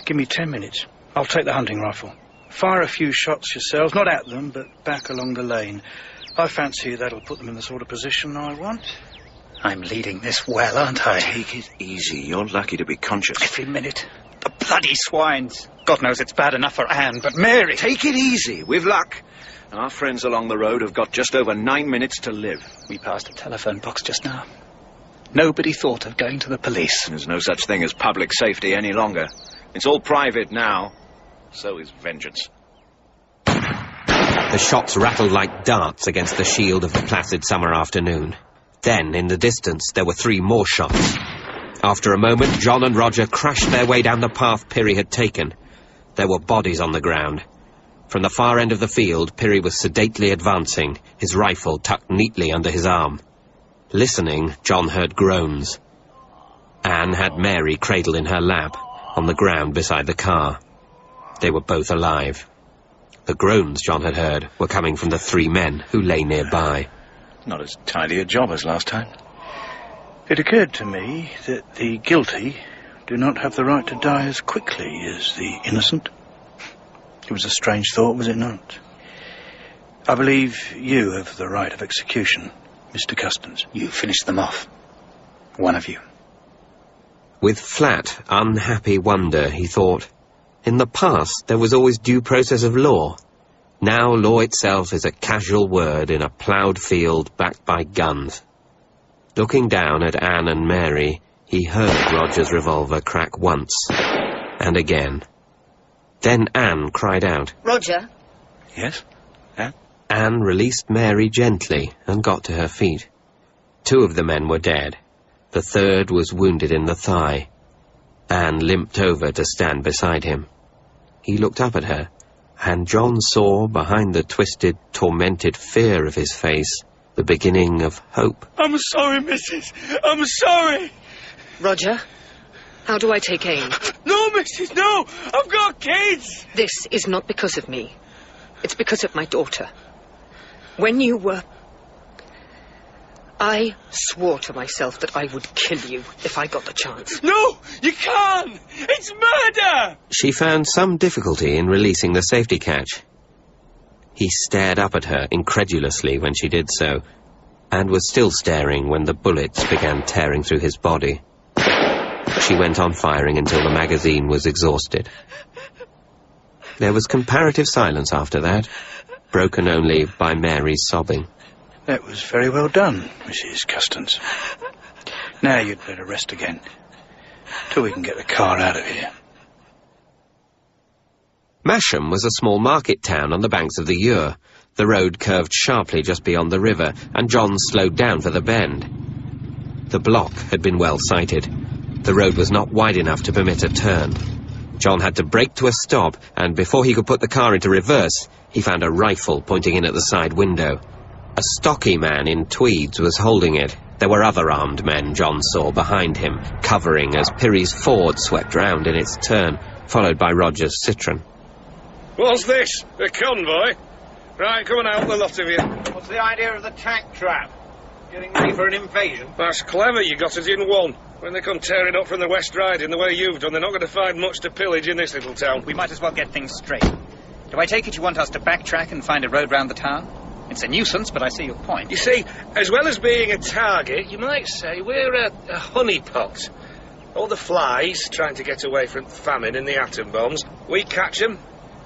Give me 10 minutes. I'll take the hunting rifle. Fire a few shots yourselves, not at them, but back along the lane. I fancy that'll put them in the sort of position I want. I'm leading this well, aren't I? Take it easy. You're lucky to be conscious. Every minute. The bloody swines. God knows it's bad enough for Anne, but Mary... Take it easy. With luck. And our friends along the road have got just over 9 minutes to live. We passed a telephone box just now. Nobody thought of going to the police. There's no such thing as public safety any longer. It's all private now. So is vengeance. The shots rattled like darts against the shield of the placid summer afternoon. Then, in the distance, there were 3 more shots. After a moment, John and Roger crashed their way down the path Pirrie had taken. There were bodies on the ground. From the far end of the field, Pirrie was sedately advancing, his rifle tucked neatly under his arm. Listening, John heard groans. Anne had Mary cradled in her lap, on the ground beside the car. They were both alive. The groans John had heard were coming from the 3 men who lay nearby. Not as tidy a job as last time. It occurred to me that the guilty do not have the right to die as quickly as the innocent. It was a strange thought, was it not? I believe you have the right of execution, Mr. Custance. You finished them off. One of you. With flat, unhappy wonder, he thought, in the past there was always due process of law. Now law itself is a casual word in a ploughed field backed by guns. Looking down at Anne and Mary, He heard Roger's revolver crack once, and again. Then Anne cried out. Roger? Yes? Anne released Mary gently and got to her feet. 2 of the men were dead. The 3rd was wounded in the thigh. Anne limped over to stand beside him. He looked up at her, and John saw, behind the twisted, tormented fear of his face, the beginning of hope. I'm sorry, missus. I'm sorry. Roger, how do I take aim? No, missus, no. I've got kids. This is not because of me. It's because of my daughter. When you were... I swore to myself that I would kill you if I got the chance. No, you can't. It's murder. She found some difficulty in releasing the safety catch. He stared up at her incredulously when she did so, and was still staring when the bullets began tearing through his body. She went on firing until the magazine was exhausted. There was comparative silence after that, broken only by Mary's sobbing. That was very well done, Mrs. Custance. Now you'd better rest again, till we can get the car out of here. Masham was a small market town on the banks of the Ure. The road curved sharply just beyond the river, and John slowed down for the bend. The block had been well sighted. The road was not wide enough to permit a turn. John had to brake to a stop, and before he could put the car into reverse, he found a rifle pointing in at the side window. A stocky man in tweeds was holding it. There were other armed men John saw behind him, covering as Pirry's Ford swept round in its turn, followed by Roger's Citroen. What's this? A convoy? Right, come on out, the lot of you. What's the idea of the tank trap? Getting ready for an invasion? That's clever, you got us in one. When they come tearing up from the West Riding the way you've done, they're not going to find much to pillage in this little town. We might as well get things straight. Do I take it you want us to backtrack and find a road round the town? It's a nuisance, but I see your point. You see, as well as being a target, you might say we're a honeypot. All the flies trying to get away from famine and the atom bombs, we catch them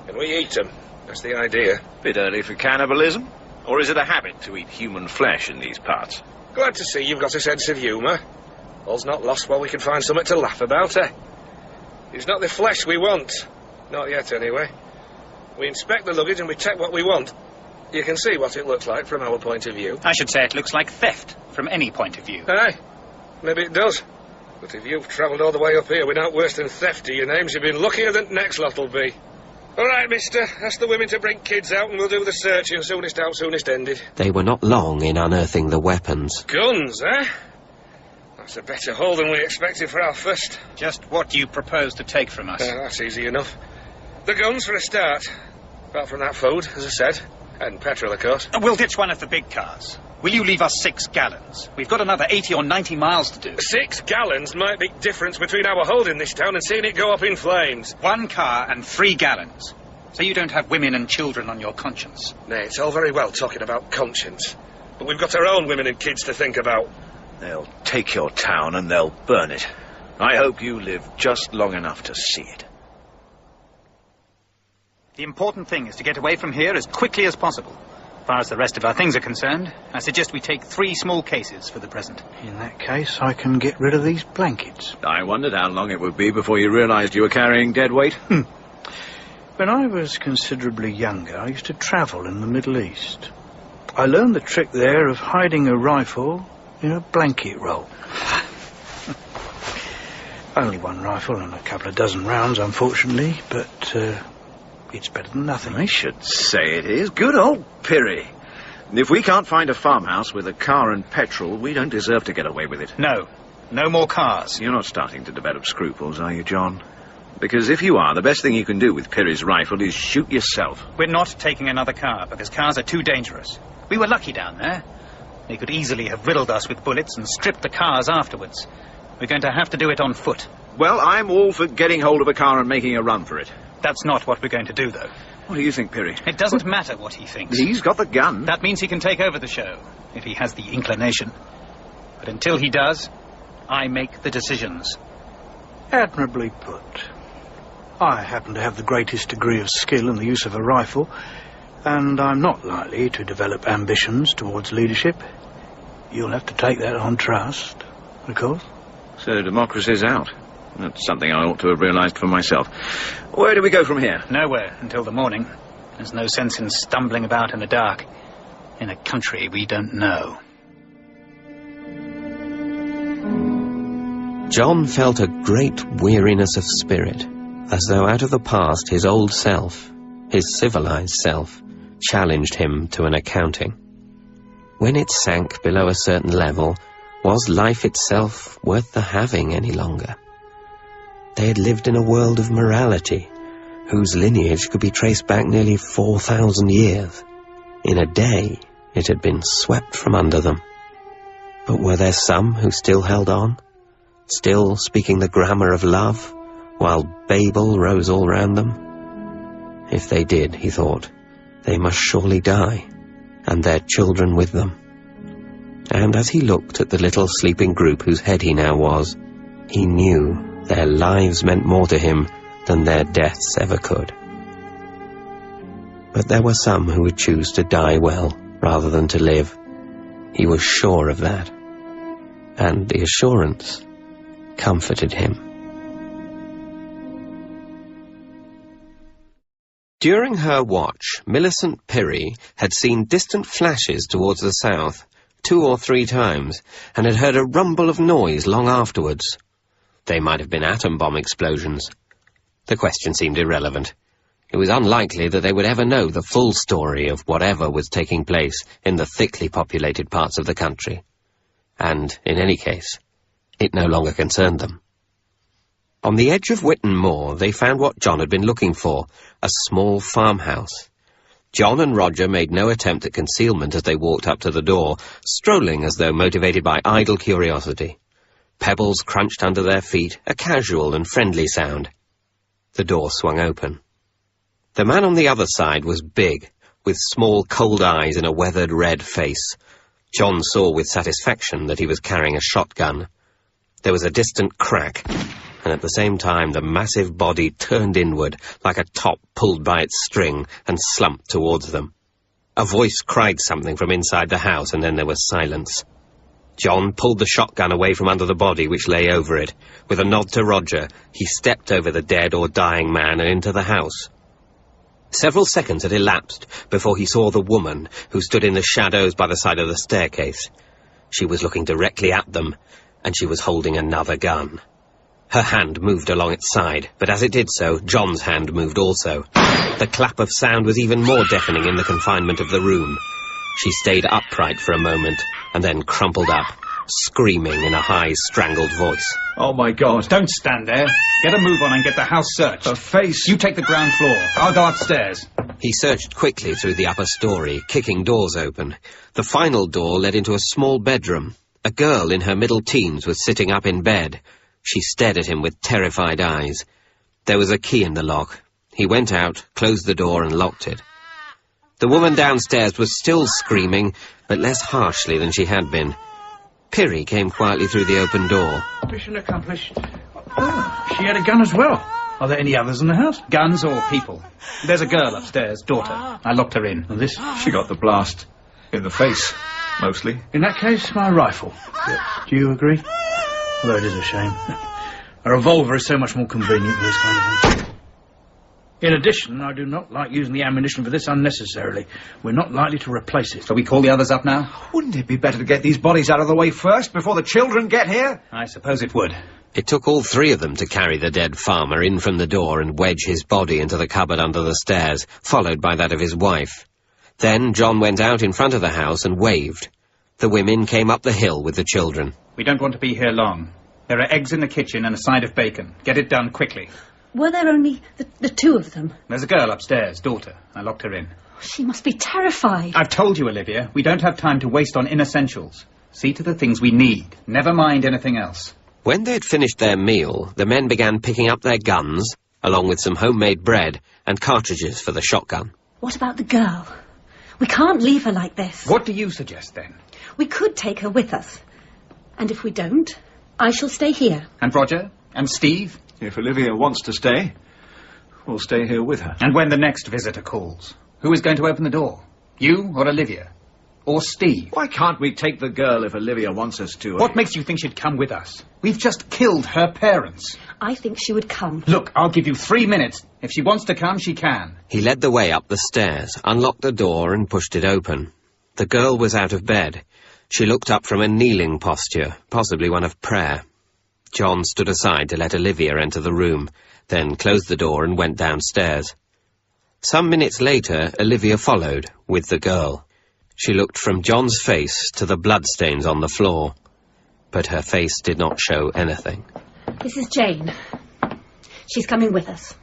and we eat them. That's the idea. Bit early for cannibalism? Or is it a habit to eat human flesh in these parts? Glad to see you've got a sense of humour. All's not lost while we can find something to laugh about, eh? It's not the flesh we want. Not yet, anyway. We inspect the luggage and we take what we want. You can see what it looks like from our point of view. I should say it looks like theft, from any point of view. Aye, maybe it does. But if you've travelled all the way up here without worse than theft to your names, you've been luckier than next lot'll be. All right, mister, ask the women to bring kids out and we'll do the searching. Soonest out, soonest ended. They were not long in unearthing the weapons. Guns, eh? That's a better haul than we expected for our first. Just what do you propose to take from us? That's easy enough. The guns for a start. Apart from that food, as I said. And petrol, of course. We'll ditch one of the big cars. Will you leave us 6 gallons? We've got another 80 or 90 miles to do. 6 gallons might make difference between our holding this town and seeing it go up in flames. 1 car and 3 gallons. So you don't have women and children on your conscience. Nay, it's all very well talking about conscience. But we've got our own women and kids to think about. They'll take your town and they'll burn it. I hope you live just long enough to see it. The important thing is to get away from here as quickly as possible. As far as the rest of our things are concerned, I suggest we take 3 small cases for the present. In that case, I can get rid of these blankets. I wondered how long it would be before you realised you were carrying dead weight. When I was considerably younger, I used to travel in the Middle East. I learned the trick there of hiding a rifle in a blanket roll. Only 1 rifle and a couple of dozen rounds, unfortunately, but it's better than nothing. I should say it is. Good old Pirry. If we can't find a farmhouse with a car and petrol, we don't deserve to get away with it. No. No more cars. You're not starting to develop scruples, are you, John? Because if you are, the best thing you can do with Pirry's rifle is shoot yourself. We're not taking another car, because cars are too dangerous. We were lucky down there. They could easily have riddled us with bullets and stripped the cars afterwards. We're going to have to do it on foot. Well, I'm all for getting hold of a car and making a run for it. That's not what we're going to do, though. What do you think, Pirry? It doesn't matter what he thinks. He's got the gun. That means he can take over the show, if he has the inclination. But until he does, I make the decisions. Admirably put. I happen to have the greatest degree of skill in the use of a rifle, and I'm not likely to develop ambitions towards leadership. You'll have to take that on trust, of course. So democracy's out. That's something I ought to have realised for myself. Where do we go from here? Nowhere until the morning. There's no sense in stumbling about in the dark. In a country we don't know. John felt a great weariness of spirit, as though out of the past his old self, his civilized self, challenged him to an accounting. When it sank below a certain level, was life itself worth the having any longer? They had lived in a world of morality, whose lineage could be traced back nearly 4,000 years. In a day, it had been swept from under them. But were there some who still held on, still speaking the grammar of love, while Babel rose all round them? If they did, he thought, they must surely die, and their children with them. And as he looked at the little sleeping group whose head he now was, he knew their lives meant more to him than their deaths ever could. But there were some who would choose to die well rather than to live. He was sure of that, and the assurance comforted him. During her watch, Millicent Pirrie had seen distant flashes towards the south 2 or 3 times, and had heard a rumble of noise long afterwards. They might have been atom bomb explosions. The question seemed irrelevant. It was unlikely that they would ever know the full story of whatever was taking place in the thickly populated parts of the country. And, in any case, it no longer concerned them. On the edge of Witton Moor, they found what John had been looking for, a small farmhouse. John and Roger made no attempt at concealment as they walked up to the door, strolling as though motivated by idle curiosity. Pebbles crunched under their feet, a casual and friendly sound. The door swung open. The man on the other side was big, with small cold eyes and a weathered red face. John saw with satisfaction that he was carrying a shotgun. There was a distant crack, and at the same time the massive body turned inward like a top pulled by its string and slumped towards them. A voice cried something from inside the house, and then there was silence. John pulled the shotgun away from under the body which lay over it. With a nod to Roger, he stepped over the dead or dying man and into the house. Several seconds had elapsed before he saw the woman who stood in the shadows by the side of the staircase. She was looking directly at them, and she was holding another gun. Her hand moved along its side, but as it did so, John's hand moved also. The clap of sound was even more deafening in the confinement of the room. She stayed upright for a moment, and then crumpled up, screaming in a high, strangled voice. Oh, my God. Don't stand there. Get a move on and get the house searched. Her face. You take the ground floor. I'll go upstairs. He searched quickly through the upper story, kicking doors open. The final door led into a small bedroom. A girl in her middle teens was sitting up in bed. She stared at him with terrified eyes. There was a key in the lock. He went out, closed the door, and locked it. The woman downstairs was still screaming, but less harshly than she had been. Pirrie came quietly through the open door. Mission accomplished. Oh, she had a gun as well. Are there any others in the house? Guns or people? There's a girl upstairs, daughter. I locked her in. And this? She got the blast. In the face, mostly. In that case, my rifle. Do you agree? Although it is a shame. A revolver is so much more convenient for this kind of thing. In addition, I do not like using the ammunition for this unnecessarily. We're not likely to replace it. Shall we call the others up now? Wouldn't it be better to get these bodies out of the way first, before the children get here? I suppose it would. It took all 3 of them to carry the dead farmer in from the door and wedge his body into the cupboard under the stairs, followed by that of his wife. Then John went out in front of the house and waved. The women came up the hill with the children. We don't want to be here long. There are eggs in the kitchen and a side of bacon. Get it done quickly. Were there only the 2 of them? There's a girl upstairs, daughter. I locked her in. She must be terrified. I've told you, Olivia, we don't have time to waste on inessentials. See to the things we need. Never mind anything else. When they had finished their meal, the men began picking up their guns, along with some homemade bread and cartridges for the shotgun. What about the girl? We can't leave her like this. What do you suggest, then? We could take her with us. And if we don't, I shall stay here. And Roger? And Steve? If Olivia wants to stay, we'll stay here with her. And when the next visitor calls, who is going to open the door? You or Olivia? Or Steve? Why can't we take the girl if Olivia wants us to? What makes you think she'd come with us? We've just killed her parents. I think she would come. Look, I'll give you 3 minutes. If she wants to come, she can. He led the way up the stairs, unlocked the door and pushed it open. The girl was out of bed. She looked up from a kneeling posture, possibly one of prayer. John stood aside to let Olivia enter the room, then closed the door and went downstairs. Some minutes later, Olivia followed, with the girl. She looked from John's face to the bloodstains on the floor, but her face did not show anything. This is Jane. She's coming with us.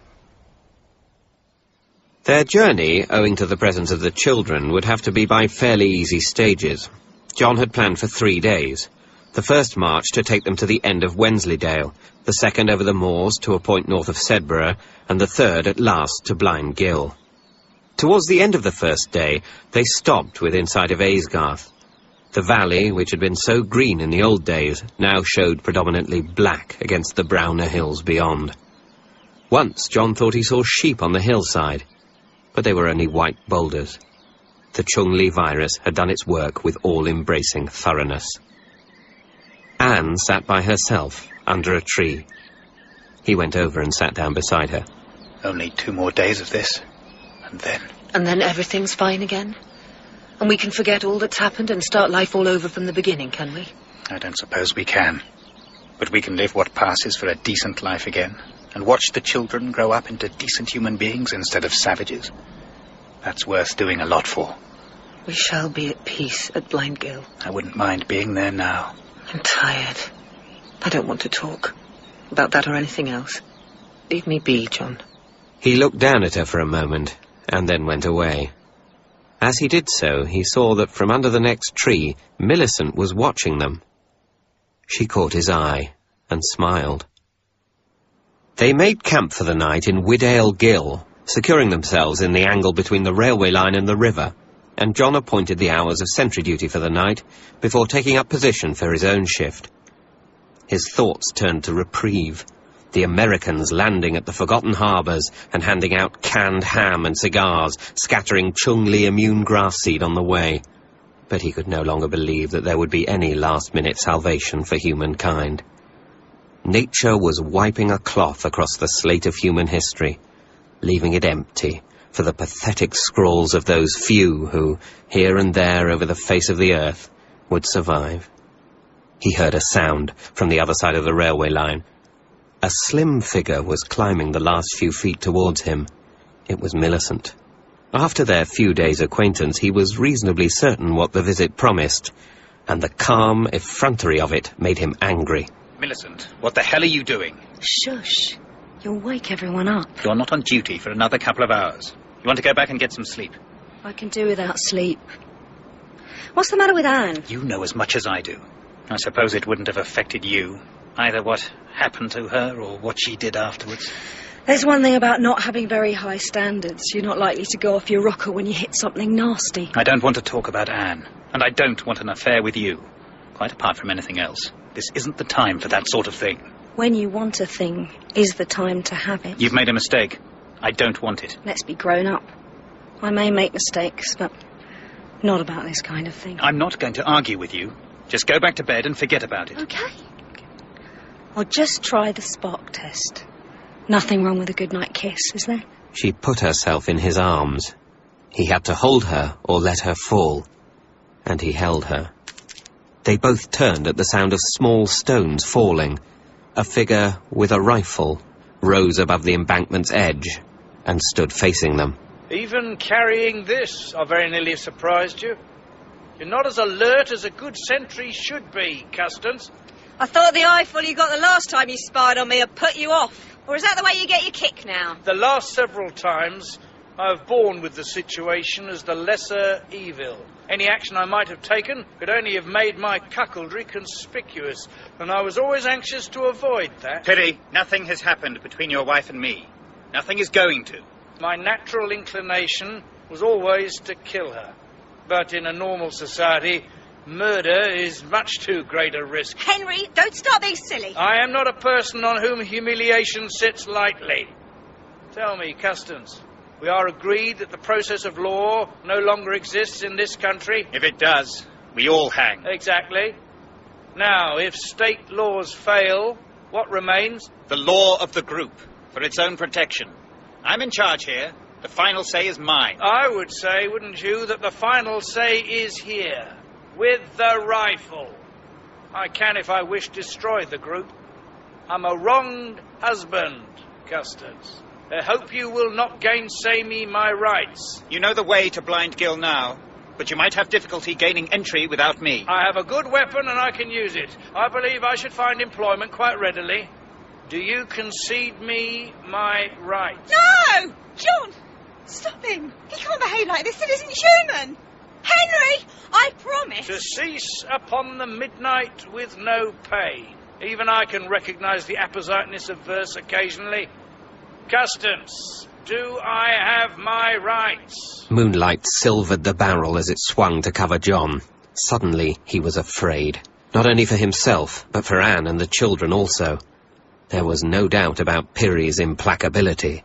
Their journey, owing to the presence of the children, would have to be by fairly easy stages. John had planned for 3 days. The first march to take them to the end of Wensleydale, the second over the moors to a point north of Sedbergh, and the third at last to Blind Gill. Towards the end of the first day, they stopped within sight of Aysgarth. The valley, which had been so green in the old days, now showed predominantly black against the browner hills beyond. Once John thought he saw sheep on the hillside, but they were only white boulders. The Chung Li virus had done its work with all-embracing thoroughness. Anne sat by herself, under a tree. He went over and sat down beside her. Only 2 more days of this, and then... And then everything's fine again? And we can forget all that's happened and start life all over from the beginning, can we? I don't suppose we can. But we can live what passes for a decent life again, and watch the children grow up into decent human beings instead of savages. That's worth doing a lot for. We shall be at peace at Blind Gill. I wouldn't mind being there now. I'm tired. I don't want to talk about that or anything else. Leave me be, John. He looked down at her for a moment, and then went away. As he did so, he saw that from under the next tree, Millicent was watching them. She caught his eye, and smiled. They made camp for the night in Widdale Gill, securing themselves in the angle between the railway line and the river, and John appointed the hours of sentry duty for the night, before taking up position for his own shift. His thoughts turned to reprieve, the Americans landing at the forgotten harbours and handing out canned ham and cigars, scattering Chung Li immune grass seed on the way. But he could no longer believe that there would be any last-minute salvation for humankind. Nature was wiping a cloth across the slate of human history, leaving it empty for the pathetic scrawls of those few who, here and there over the face of the earth, would survive. He heard a sound from the other side of the railway line. A slim figure was climbing the last few feet towards him. It was Millicent. After their few days' acquaintance, he was reasonably certain what the visit promised, and the calm effrontery of it made him angry. Millicent, what the hell are you doing? Shush. You'll wake everyone up. You're not on duty for another couple of hours. You want to go back and get some sleep? I can do without sleep. What's the matter with Anne? You know as much as I do. I suppose it wouldn't have affected you, either what happened to her or what she did afterwards. There's one thing about not having very high standards. You're not likely to go off your rocker when you hit something nasty. I don't want to talk about Anne, and I don't want an affair with you. Quite apart from anything else. This isn't the time for that sort of thing. When you want a thing is the time to have it. You've made a mistake. I don't want it. Let's be grown up. I may make mistakes, but not about this kind of thing. I'm not going to argue with you. Just go back to bed and forget about it. Okay. Or just try the spark test. Nothing wrong with a goodnight kiss, is there? She put herself in his arms. He had to hold her or let her fall. And he held her. They both turned at the sound of small stones falling. A figure with a rifle rose above the embankment's edge and stood facing them. Even carrying this, I very nearly surprised you. You're not as alert as a good sentry should be, Custance. I thought the eyeful you got the last time you spied on me had put you off. Or is that the way you get your kick now? The last several times, I've borne with the situation as the lesser evil. Any action I might have taken could only have made my cuckoldry conspicuous, and I was always anxious to avoid that. Pity, nothing has happened between your wife and me. Nothing is going to. My natural inclination was always to kill her. But in a normal society, murder is much too great a risk. Henry, don't stop being silly. I am not a person on whom humiliation sits lightly. Tell me, Custance, We are agreed that the process of law no longer exists in this country. If it does, we all hang. Exactly. Now, if state laws fail, what remains? The law of the group, for its own protection. I'm in charge here. The final say is mine. I would say, wouldn't you, that the final say is here, with the rifle. I can, if I wish, destroy the group. I'm a wronged husband, Custance. I hope you will not gainsay me my rights. You know the way to Blind Gill now, but you might have difficulty gaining entry without me. I have a good weapon and I can use it. I believe I should find employment quite readily. Do you concede me my rights? No! John! Stop him! He can't behave like this. It isn't human! Henry! I promise! To cease upon the midnight with no pain. Even I can recognise the appositeness of verse occasionally. Custance, do I have my rights? Moonlight silvered the barrel as it swung to cover John. Suddenly, he was afraid. Not only for himself, but for Anne and the children also. There was no doubt about Pirry's implacability.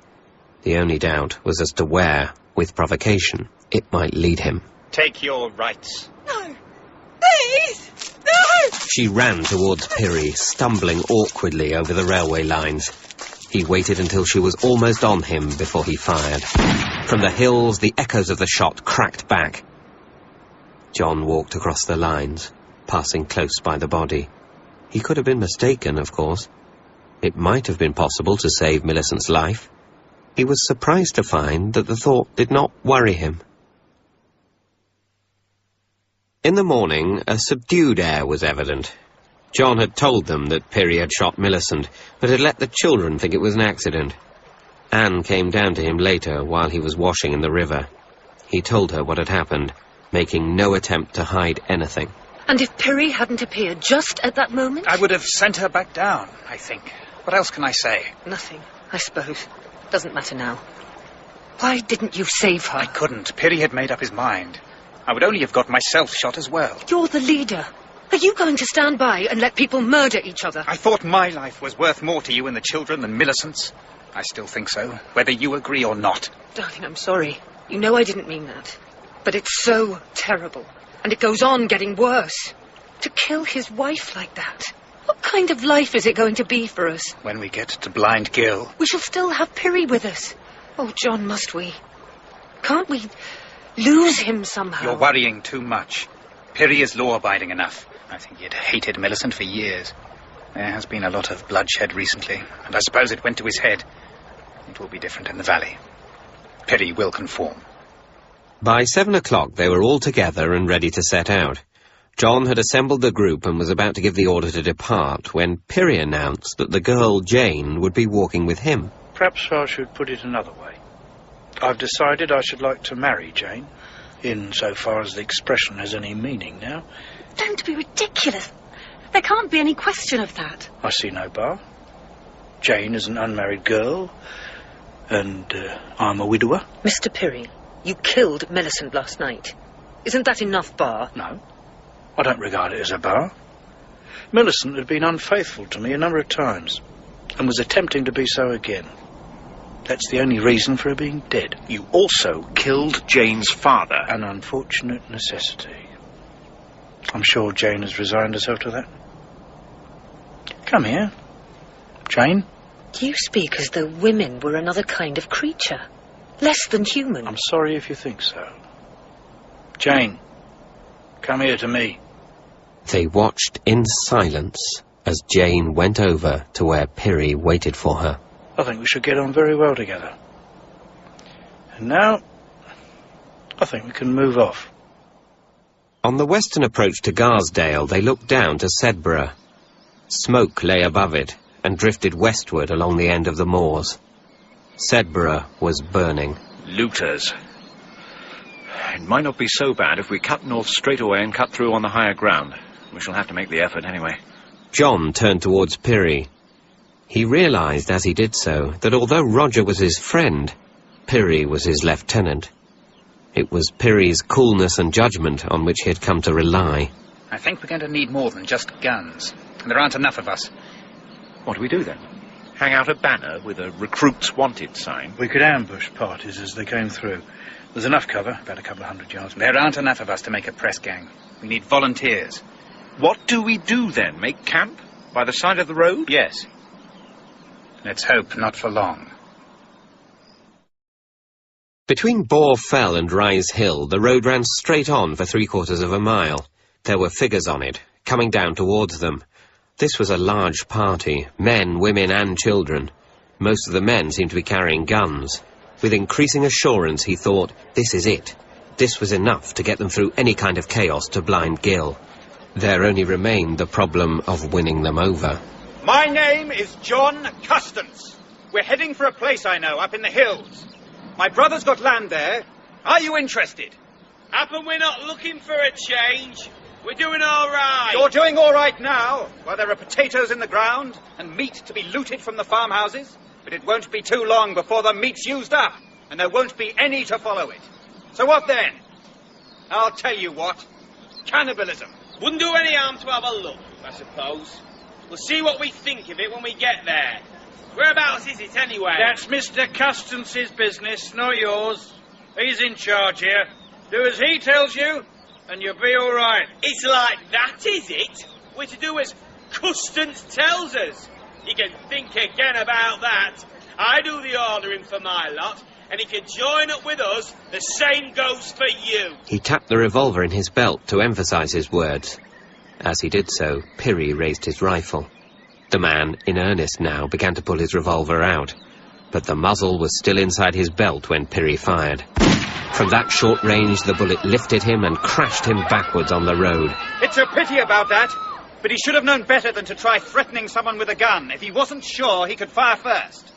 The only doubt was as to where, with provocation, it might lead him. Take your rights. No! Please! No! She ran towards Pirry, stumbling awkwardly over the railway lines. He waited until she was almost on him before he fired. From the hills, the echoes of the shot cracked back. John walked across the lines, passing close by the body. He could have been mistaken, of course. It might have been possible to save Millicent's life. He was surprised to find that the thought did not worry him. In the morning, a subdued air was evident. John had told them that Pirry had shot Millicent, but had let the children think it was an accident. Anne came down to him later while he was washing in the river. He told her what had happened, making no attempt to hide anything. And if Pirry hadn't appeared just at that moment? I would have sent her back down, I think. What else can I say? Nothing, I suppose. Doesn't matter now. Why didn't you save her? I couldn't. Pirry had made up his mind. I would only have got myself shot as well. You're the leader. Are you going to stand by and let people murder each other? I thought my life was worth more to you and the children than Millicent's. I still think so, whether you agree or not. Darling, I'm sorry. You know I didn't mean that. But it's so terrible. And it goes on getting worse. To kill his wife like that. What kind of life is it going to be for us? When we get to Blind Gill. We shall still have Pirry with us. Oh, John, must we? Can't we lose him somehow? You're worrying too much. Pirry is law-abiding enough. I think he had hated Millicent for years. There has been a lot of bloodshed recently, and I suppose it went to his head. It will be different in the valley. Pirry will conform. By 7 o'clock they were all together and ready to set out. John had assembled the group and was about to give the order to depart when Pirry announced that the girl Jane would be walking with him. Perhaps I should put it another way. I've decided I should like to marry Jane, insofar as the expression has any meaning now. Don't be ridiculous. There can't be any question of that. I see no bar. Jane is an unmarried girl, and I'm a widower. Mr. Pirry, you killed Millicent last night. Isn't that enough bar? No, I don't regard it as a bar. Millicent had been unfaithful to me a number of times, and was attempting to be so again. That's the only reason for her being dead. You also killed Jane's father. An unfortunate necessity. I'm sure Jane has resigned herself to that. Come here, Jane. You speak as though women were another kind of creature. Less than human. I'm sorry if you think so. Jane, come here to me. They watched in silence as Jane went over to where Pirry waited for her. I think we should get on very well together. And now, I think we can move off. On the western approach to Garsdale, they looked down to Sedbergh. Smoke lay above it and drifted westward along the end of the moors. Sedbergh was burning. Looters. It might not be so bad if we cut north straight away and cut through on the higher ground. We shall have to make the effort anyway. John turned towards Pirry. He realized as he did so that although Roger was his friend, Pirry was his lieutenant. It was Pirry's coolness and judgment on which he had come to rely. I think we're going to need more than just guns. And there aren't enough of us. What do we do then? Hang out a banner with a recruits wanted sign. We could ambush parties as they came through. There's enough cover, about a couple of 100 yards. There aren't enough of us to make a press gang. We need volunteers. What do we do then? Make camp? By the side of the road? Yes. Let's hope not for long. Between Boar Fell and Rise Hill, the road ran straight on for 3/4 of a mile. There were figures on it, coming down towards them. This was a large party, men, women and children. Most of the men seemed to be carrying guns. With increasing assurance, he thought, this is it. This was enough to get them through any kind of chaos to Blind Gill. There only remained the problem of winning them over. My name is John Custance. We're heading for a place I know, up in the hills. My brother's got land there. Are you interested? Happen we're not looking for a change. We're doing all right. You're doing all right now, while there are potatoes in the ground and meat to be looted from the farmhouses. But it won't be too long before the meat's used up, and there won't be any to follow it. So what then? I'll tell you what. Cannibalism. Wouldn't do any harm to have a look, I suppose. We'll see what we think of it when we get there. Whereabouts is it anyway? That's Mr. Custance's business, not yours. He's in charge here. Do as he tells you, and you'll be all right. It's like that, is it? We're to do as Custance tells us. You can think again about that. I do the ordering for my lot, and if you join up with us, the same goes for you. He tapped the revolver in his belt to emphasize his words. As he did so, Pirrie raised his rifle. The man, in earnest now, began to pull his revolver out, but the muzzle was still inside his belt when Pirrie fired. From that short range, the bullet lifted him and crashed him backwards on the road. It's a pity about that, but he should have known better than to try threatening someone with a gun if he wasn't sure he could fire first.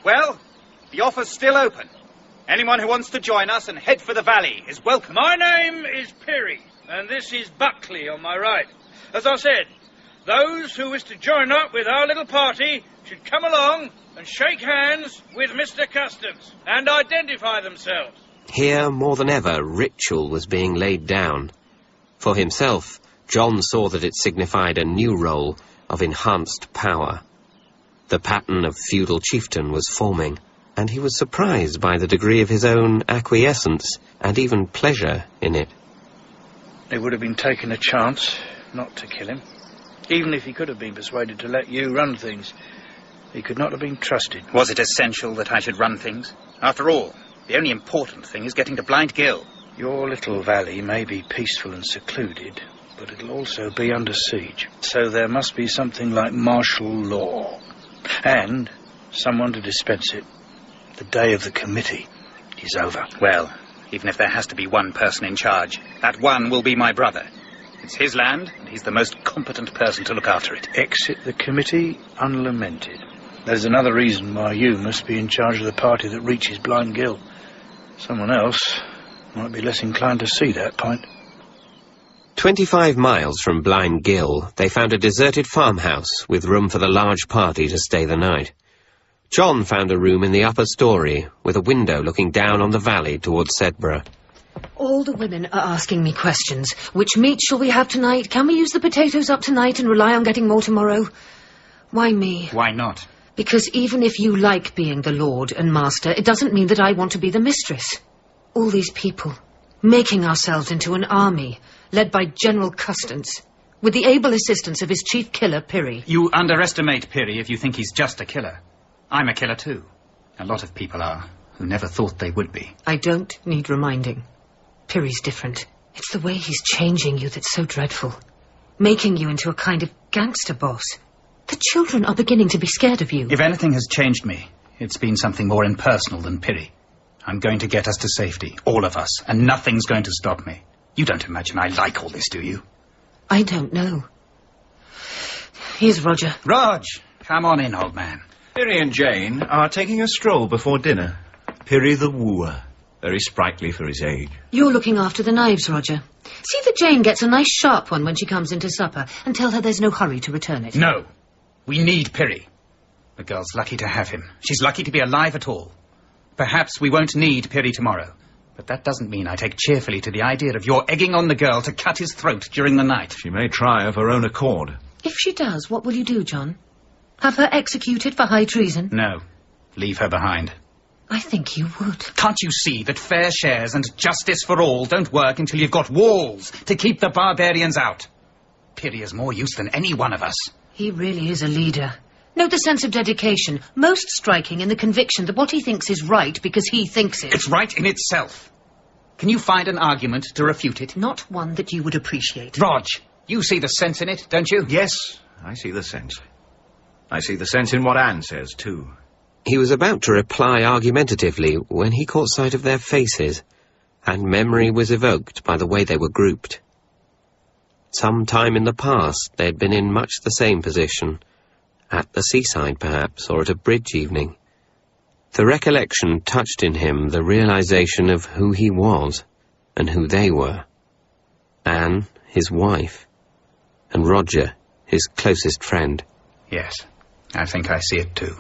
Well, the offer's still open. Anyone who wants to join us and head for the valley is welcome. My name is Pirrie, and this is Buckley on my right. As I said, those who wish to join up with our little party should come along and shake hands with Mr. Custance and identify themselves. Here, more than ever, ritual was being laid down. For himself, John saw that it signified a new role of enhanced power. The pattern of feudal chieftain was forming, and he was surprised by the degree of his own acquiescence and even pleasure in it. It would have been taking a chance not to kill him. Even if he could have been persuaded to let you run things, he could not have been trusted. Was it essential that I should run things? After all, the only important thing is getting to Blind Gill. Your little valley may be peaceful and secluded, but it'll also be under siege. So there must be something like martial law. And someone to dispense it. The day of the committee is over. Well, even if there has to be one person in charge, that one will be my brother. It's his land, and he's the most competent person to look after it. Exit the committee unlamented. There's another reason why you must be in charge of the party that reaches Blind Gill. Someone else might be less inclined to see that point. 25 miles from Blind Gill, they found a deserted farmhouse with room for the large party to stay the night. John found a room in the upper story, with a window looking down on the valley towards Sedbergh. All the women are asking me questions. Which meat shall we have tonight? Can we use the potatoes up tonight and rely on getting more tomorrow? Why me? Why not? Because even if you like being the lord and master, it doesn't mean that I want to be the mistress. All these people, making ourselves into an army, led by General Custance, with the able assistance of his chief killer, Pirrie. You underestimate Pirrie if you think he's just a killer. I'm a killer too. A lot of people are, who never thought they would be. I don't need reminding. Pirrie's different. It's the way he's changing you that's so dreadful. Making you into a kind of gangster boss. The children are beginning to be scared of you. If anything has changed me, it's been something more impersonal than Pirrie. I'm going to get us to safety, all of us, and nothing's going to stop me. You don't imagine I like all this, do you? I don't know. Here's Roger. Rog, come on in, old man. Pirrie and Jane are taking a stroll before dinner. Pirrie the wooer. Very sprightly for his age. You're looking after the knives, Roger. See that Jane gets a nice sharp one when she comes into supper, and tell her there's no hurry to return it. No. We need Pirrie. The girl's lucky to have him. She's lucky to be alive at all. Perhaps we won't need Pirrie tomorrow. But that doesn't mean I take cheerfully to the idea of your egging on the girl to cut his throat during the night. She may try of her own accord. If she does, what will you do, John? Have her executed for high treason? No. Leave her behind. I think you would. Can't you see that fair shares and justice for all don't work until you've got walls to keep the barbarians out? Piri is more use than any one of us. He really is a leader. Note the sense of dedication, most striking in the conviction that what he thinks is right because he thinks it. It's right in itself. Can you find an argument to refute it? Not one that you would appreciate. Rog, you see the sense in it, don't you? Yes, I see the sense. I see the sense in what Anne says, too. He was about to reply argumentatively when he caught sight of their faces, and memory was evoked by the way they were grouped. Some time in the past they had been in much the same position, at the seaside perhaps, or at a bridge evening. The recollection touched in him the realization of who he was and who they were. Anne, his wife, and Roger, his closest friend. Yes, I think I see it too.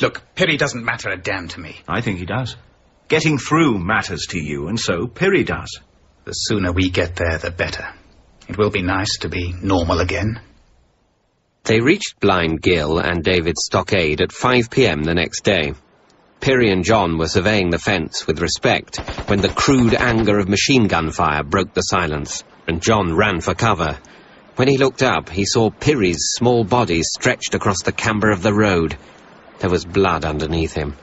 Look, Piri doesn't matter a damn to me. I think he does. Getting through matters to you, and so Piri does. The sooner we get there, the better. It will be nice to be normal again. They reached Blind Gill and David's stockade at 5 p.m. the next day. Piri and John were surveying the fence with respect when the crude anger of machine gun fire broke the silence, and John ran for cover. When he looked up, he saw Piri's small body stretched across the camber of the road. There was blood underneath him.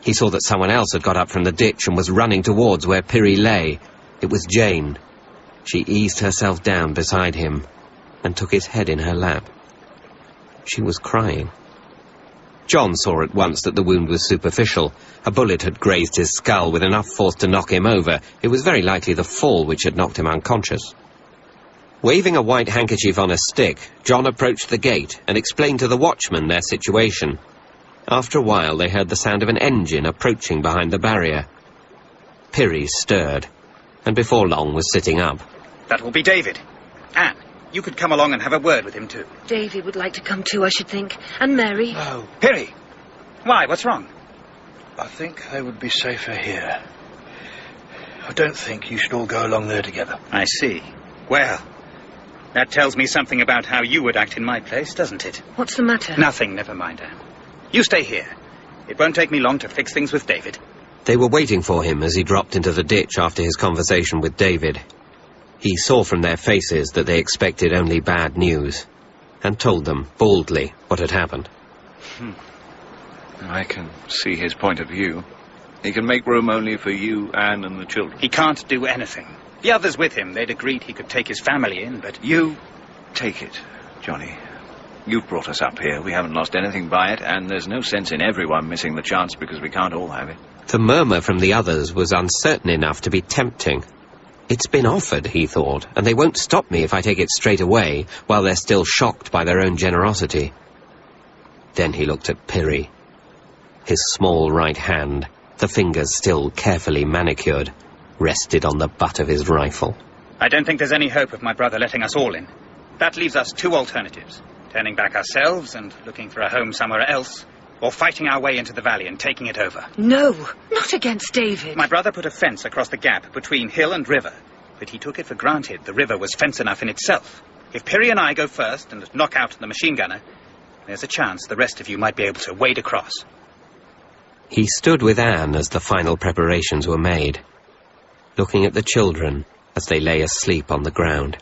He saw that someone else had got up from the ditch and was running towards where Piri lay. It was Jane. She eased herself down beside him and took his head in her lap. She was crying. John saw at once that the wound was superficial. A bullet had grazed his skull with enough force to knock him over. It was very likely the fall which had knocked him unconscious. Waving a white handkerchief on a stick, John approached the gate and explained to the watchman their situation. After a while they heard the sound of an engine approaching behind the barrier. Piri stirred, and before long was sitting up. That will be David. Anne, you could come along and have a word with him too. David would like to come too, I should think. And Mary. No. Piri! Why, what's wrong? I think they would be safer here. I don't think you should all go along there together. I see. Well, that tells me something about how you would act in my place, doesn't it? What's the matter? Nothing, never mind, Anne. You stay here. It won't take me long to fix things with David. They were waiting for him as he dropped into the ditch after his conversation with David. He saw from their faces that they expected only bad news, and told them boldly what had happened. I can see his point of view. He can make room only for you, Anne, and the children. He can't do anything. The others with him, they'd agreed he could take his family in, but... You take it, Johnny. You've brought us up here. We haven't lost anything by it, and there's no sense in everyone missing the chance because we can't all have it. The murmur from the others was uncertain enough to be tempting. It's been offered, he thought, and they won't stop me if I take it straight away, while they're still shocked by their own generosity. Then he looked at Piri. His small right hand, the fingers still carefully manicured, rested on the butt of his rifle. I don't think there's any hope of my brother letting us all in. That leaves us two alternatives. Turning back ourselves and looking for a home somewhere else, or fighting our way into the valley and taking it over. No, not against David. My brother put a fence across the gap between hill and river, but he took it for granted the river was fence enough in itself. If Piri and I go first and knock out the machine gunner, there's a chance the rest of you might be able to wade across. He stood with Anne as the final preparations were made, looking at the children as they lay asleep on the ground.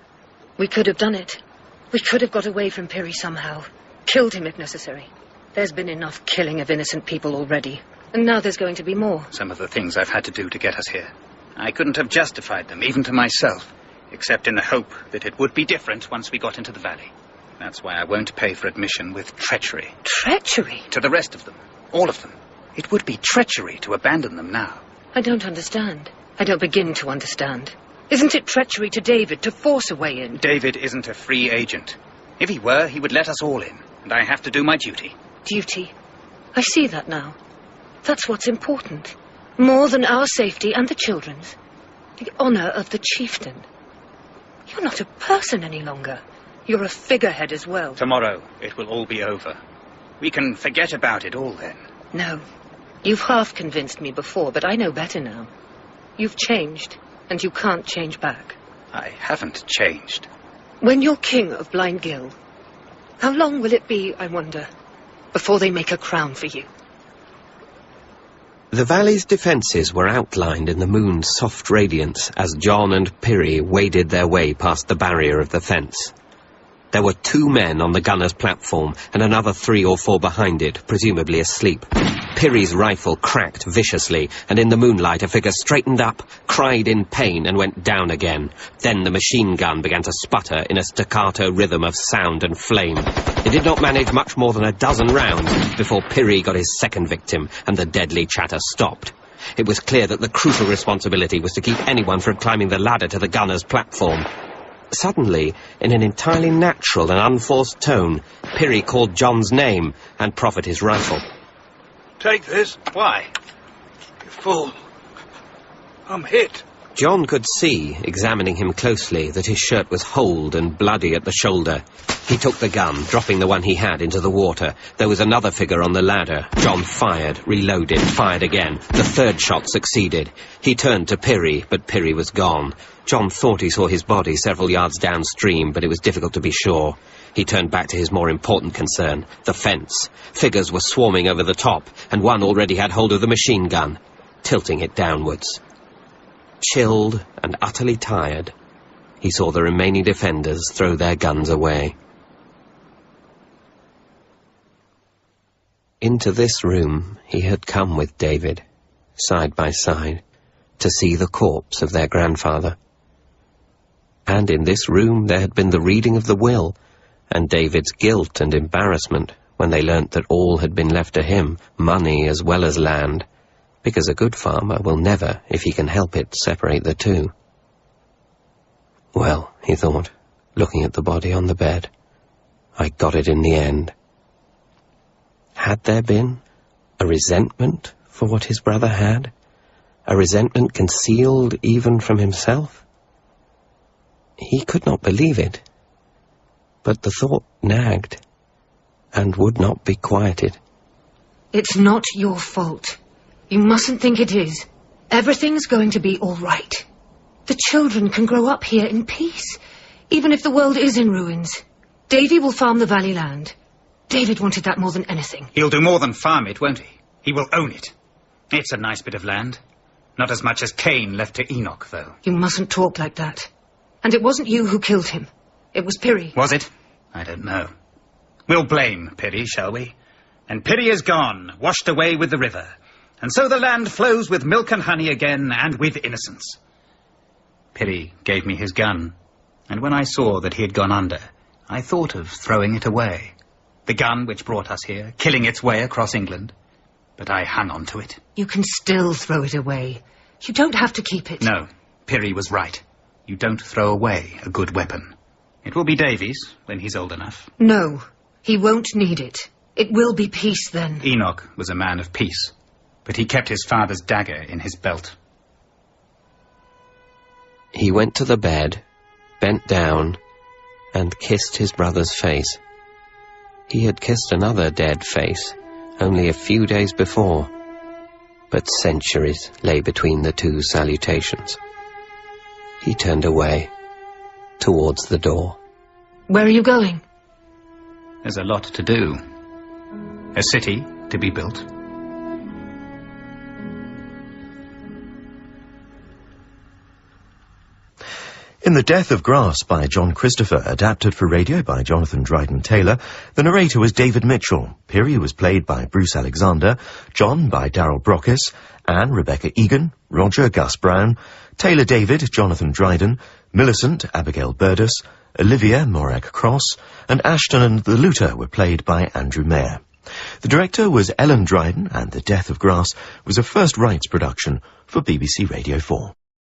We could have done it. We could have got away from Piri somehow. Killed him if necessary. There's been enough killing of innocent people already. And now there's going to be more. Some of the things I've had to do to get us here. I couldn't have justified them, even to myself, except in the hope that it would be different once we got into the valley. That's why I won't pay for admission with treachery. Treachery? To the rest of them. All of them. It would be treachery to abandon them now. I don't understand. I don't begin to understand. Isn't it treachery to David to force a way in? David isn't a free agent. If he were, he would let us all in, and I have to do my duty. Duty? I see that now. That's what's important. More than our safety and the children's. The honor of the chieftain. You're not a person any longer. You're a figurehead as well. Tomorrow, it will all be over. We can forget about it all then. No. You've half convinced me before, but I know better now. You've changed, and you can't change back. I haven't changed. When you're king of Blind Gill, How long will it be, I wonder, before they make a crown for you? The valley's defences were outlined in the moon's soft radiance as John and Pirrie waded their way past the barrier of the fence. There were 2 men on the gunner's platform and another 3 or 4 behind it, presumably asleep. Pirrie's rifle cracked viciously, and in the moonlight a figure straightened up, cried in pain, and went down again. Then the machine gun began to sputter in a staccato rhythm of sound and flame. It did not manage much more than a dozen rounds before Pirrie got his second victim, and the deadly chatter stopped. It was clear that the crucial responsibility was to keep anyone from climbing the ladder to the gunner's platform. Suddenly, in an entirely natural and unforced tone, Pirrie called John's name and proffered his rifle. Take this. Why? You fool. I'm hit. John could see, examining him closely, that his shirt was holed and bloody at the shoulder. He took the gun, dropping the one he had into the water. There was another figure on the ladder. John fired, reloaded, fired again. The third shot succeeded. He turned to Pirrie, but Pirrie was gone. John thought he saw his body several yards downstream, but it was difficult to be sure. He turned back to his more important concern, the fence. Figures were swarming over the top, and one already had hold of the machine gun, tilting it downwards. Chilled and utterly tired, he saw the remaining defenders throw their guns away. Into this room he had come with David, side by side, to see the corpse of their grandfather. And in this room there had been the reading of the will, and David's guilt and embarrassment when they learnt that all had been left to him, money as well as land, because a good farmer will never, if he can help it, separate the two. Well, he thought, looking at the body on the bed, I got it in the end. Had there been a resentment for what his brother had? A resentment concealed even from himself? He could not believe it, but the thought nagged and would not be quieted. It's not your fault. You mustn't think it is. Everything's going to be all right. The children can grow up here in peace, even if the world is in ruins. Davy will farm the valley land. David wanted that more than anything. He'll do more than farm it, won't he? He will own it. It's a nice bit of land. Not as much as Cain left to Enoch, though. You mustn't talk like that. And it wasn't you who killed him. It was Pirrie. Was it? I don't know. We'll blame Pirrie, shall we? And Pirrie is gone, washed away with the river. And so the land flows with milk and honey again, and with innocence. Pirrie gave me his gun, and when I saw that he had gone under, I thought of throwing it away. The gun which brought us here, killing its way across England. But I hung on to it. You can still throw it away. You don't have to keep it. No, Pirrie was right. You don't throw away a good weapon. It will be Davy's when he's old enough. No, he won't need it. It will be peace then. Enoch was a man of peace, but he kept his father's dagger in his belt. He went to the bed, bent down, and kissed his brother's face. He had kissed another dead face only a few days before, but centuries lay between the two salutations. He turned away, towards the door. Where are you going? There's a lot to do. A city to be built. In The Death of Grass by John Christopher, adapted for radio by Jonathan Dryden-Taylor, the narrator was David Mitchell. Pirrie was played by Bruce Alexander, John by Darrell Brockis, Anne Rebecca Egan, Roger Gus Brown, Taylor David Jonathan Dryden, Millicent Abigail Burdus, Olivia Morag Cross, and Ashton and the Looter were played by Andrew Mayer. The director was Ellen Dryden, and The Death of Grass was a first rights production for BBC Radio 4.